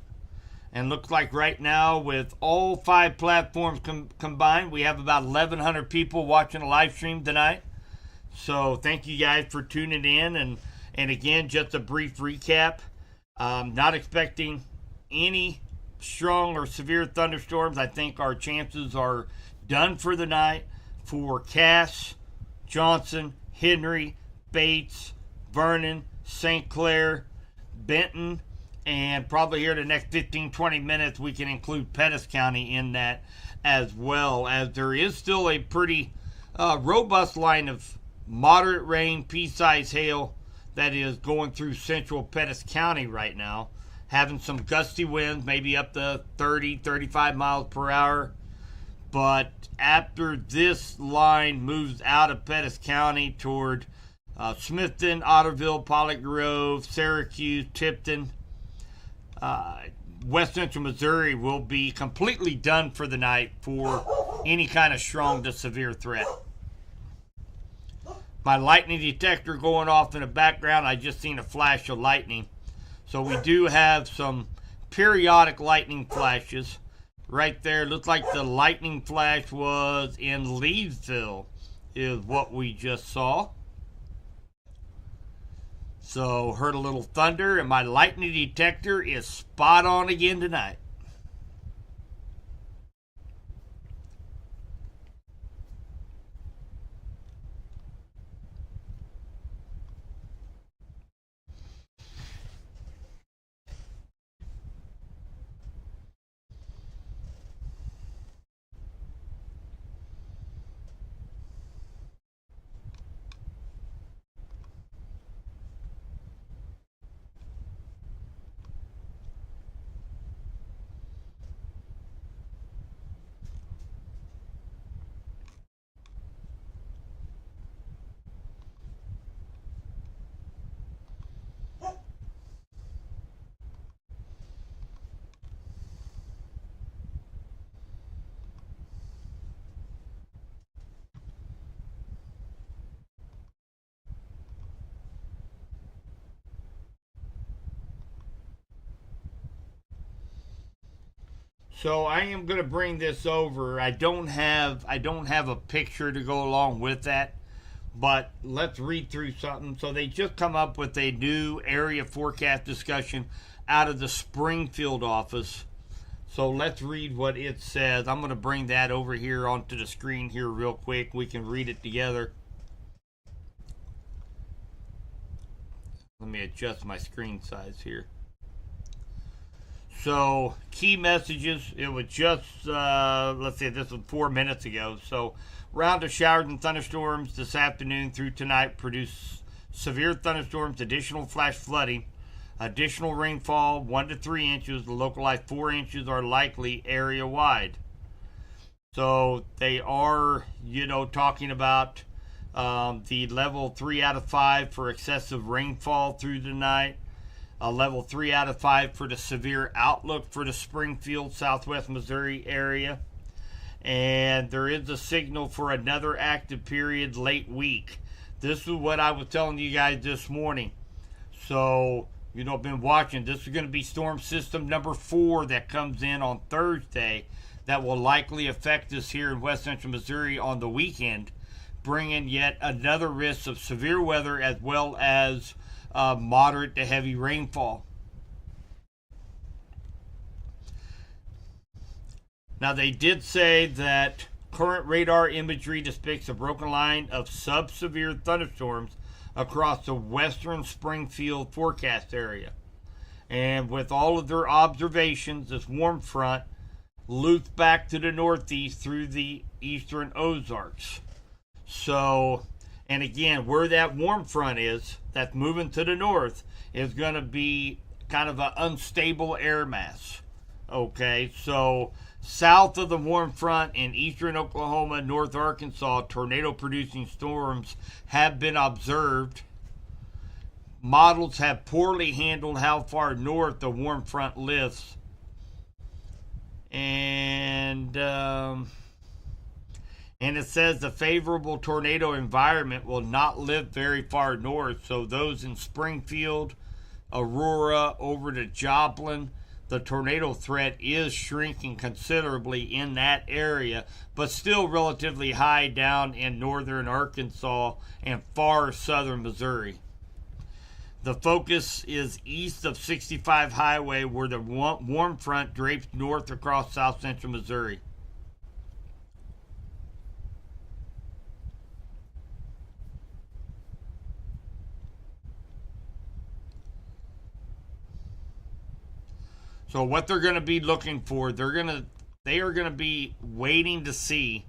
and looks like right now with all 5 platforms combined, we have about 1,100 people watching a live stream tonight. So thank you guys for tuning in, and again, just a brief recap. Not expecting any strong or severe thunderstorms. I think our chances are done for the night for Cass, Johnson, Henry, Bates, Vernon, St. Clair, Benton, and probably here the next 15-20 minutes we can include Pettis County in that, as well as there is still a pretty robust line of moderate rain, pea-sized hail that is going through central Pettis County right now, having some gusty winds, maybe up to 30-35 miles per hour. But after this line moves out of Pettis County toward Smithton, Otterville, Pollock Grove, Syracuse, Tipton, West Central Missouri will be completely done for the night for any kind of strong to severe threat. My lightning detector going off in the background, I just seen a flash of lightning. So we do have some periodic lightning flashes. Right there, looks like the lightning flash was in Leesville, is what we just saw. So heard a little thunder, and my lightning detector is spot on again tonight. So I am going to bring this over. I don't have a picture to go along with that, but let's read through something. So they just come up with a new area forecast discussion out of the Springfield office. So let's read what it says. I'm going to bring that over here onto the screen here real quick. We can read it together. Let me adjust my screen size here. So, key messages. It was just, let's see, this was 4 minutes ago. So, round of showers and thunderstorms this afternoon through tonight produce severe thunderstorms, additional flash flooding, additional rainfall 1 to 3 inches, localized 4 inches are likely area wide. So, they are, talking about the level 3 out of 5 for excessive rainfall through the night. A level 3 out of 5 for the severe outlook for the Springfield, Southwest Missouri area. And there is a signal for another active period late week. This is what I was telling you guys this morning. So, I've been watching. This is going to be storm system number 4 that comes in on Thursday that will likely affect us here in West Central Missouri on the weekend, bringing yet another risk of severe weather as well as moderate to heavy rainfall. Now, they did say that current radar imagery depicts a broken line of sub-severe thunderstorms across the western Springfield forecast area. And with all of their observations, this warm front loops back to the northeast through the eastern Ozarks. So, and again, where that warm front is, that's moving to the north, is going to be kind of an unstable air mass. Okay, so south of the warm front in eastern Oklahoma, North Arkansas, tornado-producing storms have been observed. Models have poorly handled how far north the warm front lifts. And it says the favorable tornado environment will not lift very far north. So those in Springfield, Aurora, over to Joplin, the tornado threat is shrinking considerably in that area, but still relatively high down in northern Arkansas and far southern Missouri. The focus is east of 65 Highway, where the warm front drapes north across south central Missouri. So what they're going to be looking for, they are going to be waiting to see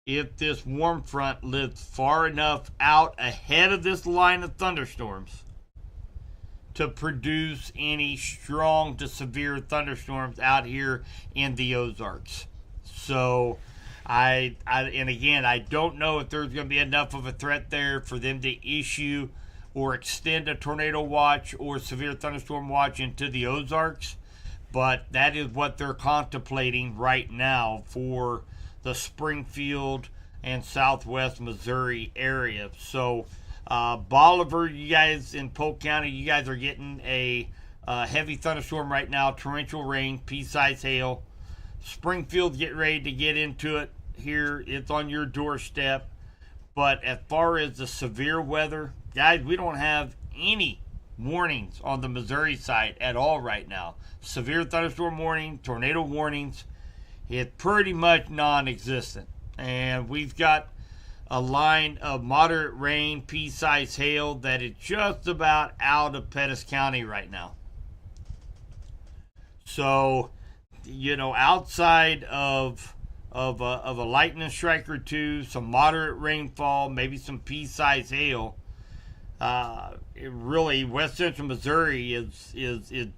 if this warm front lives far enough out ahead of this line of thunderstorms to produce any strong to severe thunderstorms out here in the Ozarks. So I don't know if there's going to be enough of a threat there for them to issue or extend a tornado watch or severe thunderstorm watch into the Ozarks. But that is what they're contemplating right now for the Springfield and Southwest Missouri area. So, Bolivar, you guys in Polk County, you guys are getting a heavy thunderstorm right now, torrential rain, pea-sized hail. Springfield, get ready to get into it here. It's on your doorstep. But as far as the severe weather, guys, we don't have any warnings on the Missouri side at all right now. Severe thunderstorm warning, tornado warnings, it's pretty much non-existent. And we've got a line of moderate rain, pea-sized hail that is just about out of Pettis County right now. So, outside of a lightning strike or two, some moderate rainfall, maybe some pea-sized hail, really, West Central Missouri is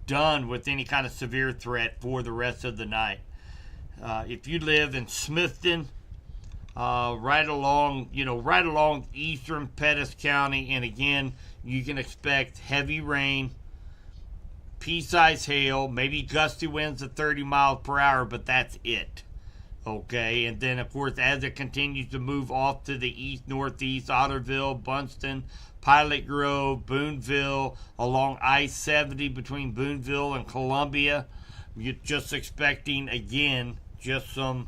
done with any kind of severe threat for the rest of the night. If you live in Smithton, right along eastern Pettis County, and again, you can expect heavy rain, pea-sized hail, maybe gusty winds of 30 miles per hour, but that's it. Okay, and then of course, as it continues to move off to the east, northeast, Otterville, Bunston, Pilot Grove, Boonville, along I-70 between Boonville and Columbia, You're just expecting, again, just some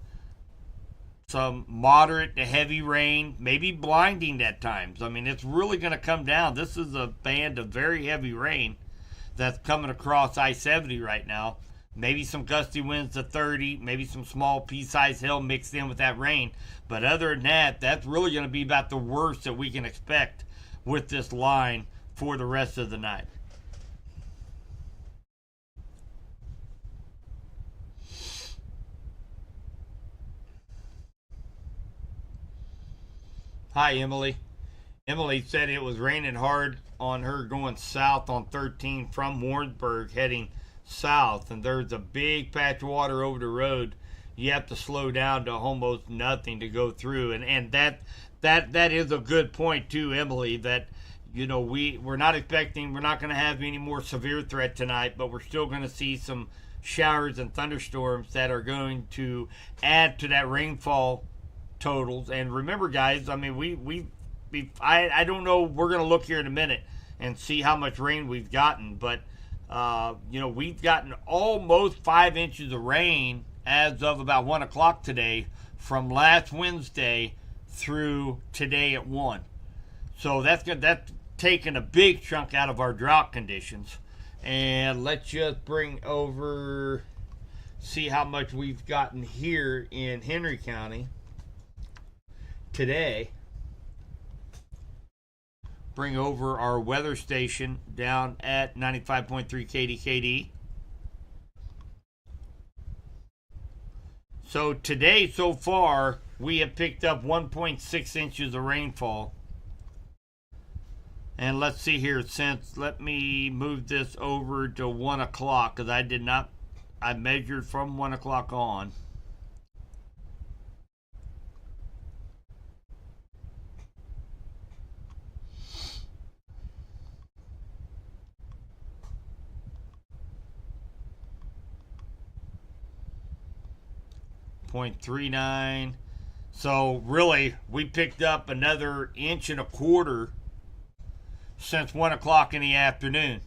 moderate to heavy rain, maybe blinding at times. I mean, it's really going to come down. This is a band of very heavy rain that's coming across I-70 right now. Maybe some gusty winds to 30, maybe some small pea-sized hail mixed in with that rain. But other than that, that's really going to be about the worst that we can expect with this line for the rest of the night. Hi, Emily. Emily said it was raining hard on her going south on 13 from Warrensburg heading south, and there's a big patch of water over the road. You have to slow down to almost nothing to go through, and that is a good point too, Emily. That we're not expecting, we're not going to have any more severe threat tonight, but we're still going to see some showers and thunderstorms that are going to add to that rainfall totals. And remember, guys, I mean, I don't know. We're going to look here in a minute and see how much rain we've gotten, but we've gotten almost 5 inches of rain as of about 1 o'clock today, from last Wednesday through today at 1. So that's good. That's taken a big chunk out of our drought conditions. And let's just bring over, see how much we've gotten here in Henry County today. Bring over our weather station down at 95.3 KDKD. So today, so far, we have picked up 1.6 inches of rainfall. And let's see here, let me move this over to 1 o'clock, because I measured from 1 o'clock on. .39. So really, we picked up another 1.25 inches since 1 o'clock in the afternoon.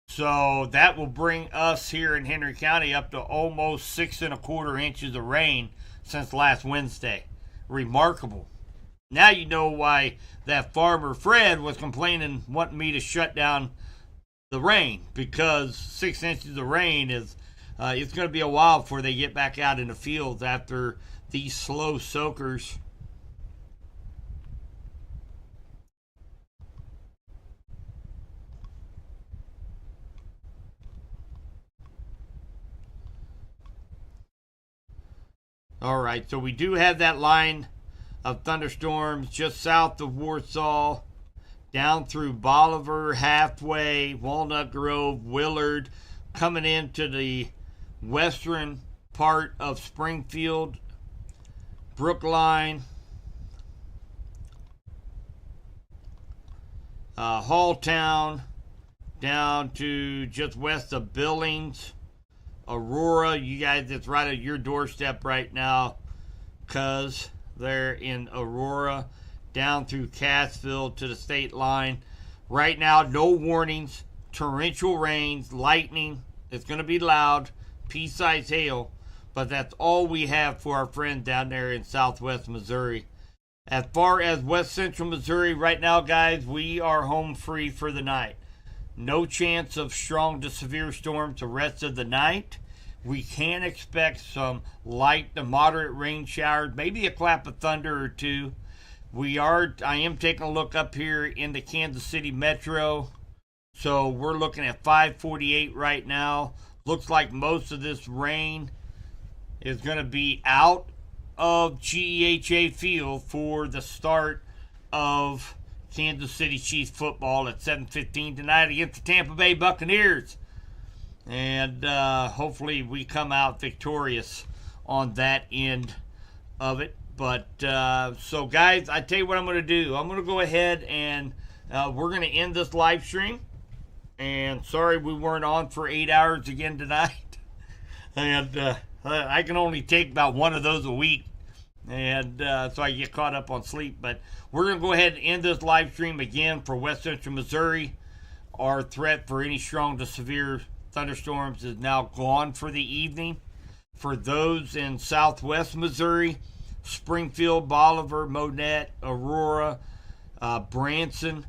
So that will bring us here in Henry County up to almost 6.25 inches of rain since last Wednesday. Remarkable. Now you know why that farmer Fred was complaining, wanting me to shut down the rain, because 6 inches of rain is it's going to be a while before they get back out in the fields after these slow soakers. All right, so we do have that line of thunderstorms just south of Warsaw, down through Bolivar, Halfway, Walnut Grove, Willard, coming into the western part of Springfield, Brookline, Halltown, down to just west of Billings, Aurora. You guys, it's right at your doorstep right now, because they're in Aurora, down through Cassville to the state line. Right now, no warnings, torrential rains, lightning. It's going to be loud, pea-sized hail, but that's all we have for our friend down there in southwest Missouri. As far as west central Missouri, right now, guys, we are home free for the night. No chance of strong to severe storms the rest of the night. We can expect some light to moderate rain showers, maybe a clap of thunder or two. I am taking a look up here in the Kansas City metro. So we're looking at 548 right now. Looks like most of this rain is going to be out of GEHA Field for the start of Kansas City Chiefs football at 7:15 tonight against the Tampa Bay Buccaneers. And hopefully we come out victorious on that end of it. But so, guys, I tell you what I'm going to do. I'm going to go ahead and we're going to end this live stream. And sorry we weren't on for 8 hours again tonight. And I can only take about one of those a week. And so I get caught up on sleep. But we're going to go ahead and end this live stream again for West Central Missouri. Our threat for any strong to severe thunderstorms is now gone for the evening. For those in southwest Missouri, Springfield, Bolivar, Monette, Aurora, Branson,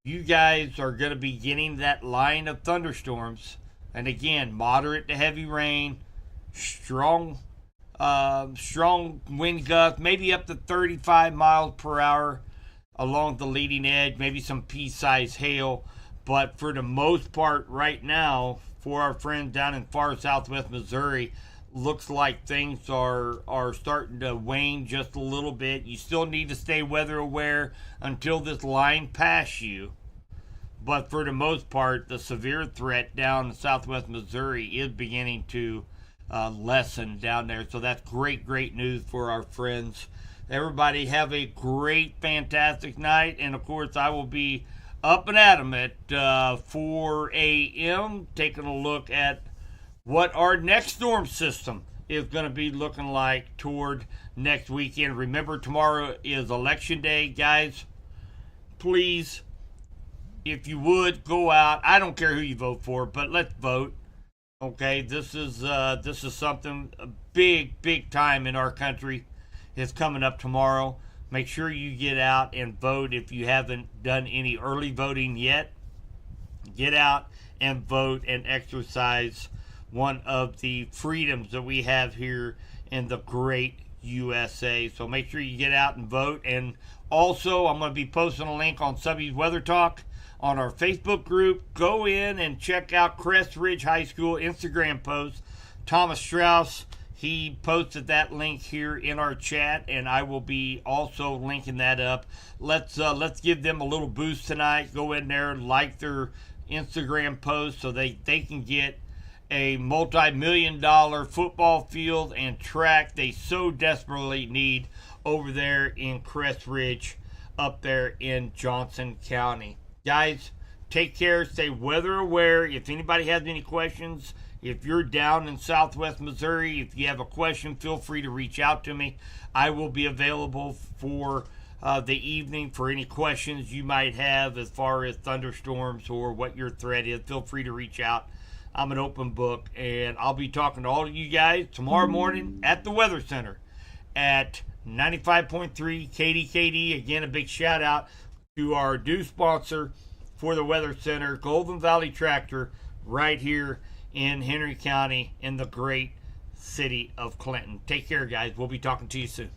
you guys are going to be getting that line of thunderstorms. And again, moderate to heavy rain, strong wind gusts, maybe up to 35 miles per hour along the leading edge, maybe some pea-sized hail. But for the most part right now, for our friends down in far southwest Missouri, looks like things are starting to wane just a little bit. You still need to stay weather aware until this line passes you. But for the most part, the severe threat down in southwest Missouri is beginning to lessen down there. So that's great news for our friends. Everybody have a great, fantastic night. And, of course, I will be up and at 'em at 4 a.m. taking a look at what our next storm system is going to be looking like toward next weekend. Remember, tomorrow is Election Day. Guys, please, if you would, go out. I don't care who you vote for, but let's vote. Okay, this is something big time in our country. It's coming up tomorrow. Make sure you get out and vote if you haven't done any early voting yet. Get out and vote and exercise one of the freedoms that we have here in the great USA. So make sure you get out and vote. And also, I'm going to be posting a link on Subby's Weather Talk on our Facebook group. Go in and check out Crest Ridge High School Instagram post. Thomas Strauss, he posted that link here in our chat, and I will be also linking that up. Let's give them a little boost tonight. Go in there, like their Instagram post so they can get a multi-million-dollar football field and track they so desperately need over there in Crest Ridge up there in Johnson County. Guys, take care, stay weather aware. If anybody has any questions, if you're down in southwest Missouri, if you have a question, feel free to reach out to me. I will be available for the evening for any questions you might have as far as thunderstorms or what your threat is. Feel free to reach out. I'm an open book, and I'll be talking to all of you guys tomorrow morning at the Weather Center at 95.3 KDKD. Again, a big shout out to our new sponsor for the Weather Center, Golden Valley Tractor, right here in Henry County in the great city of Clinton. Take care, guys. We'll be talking to you soon.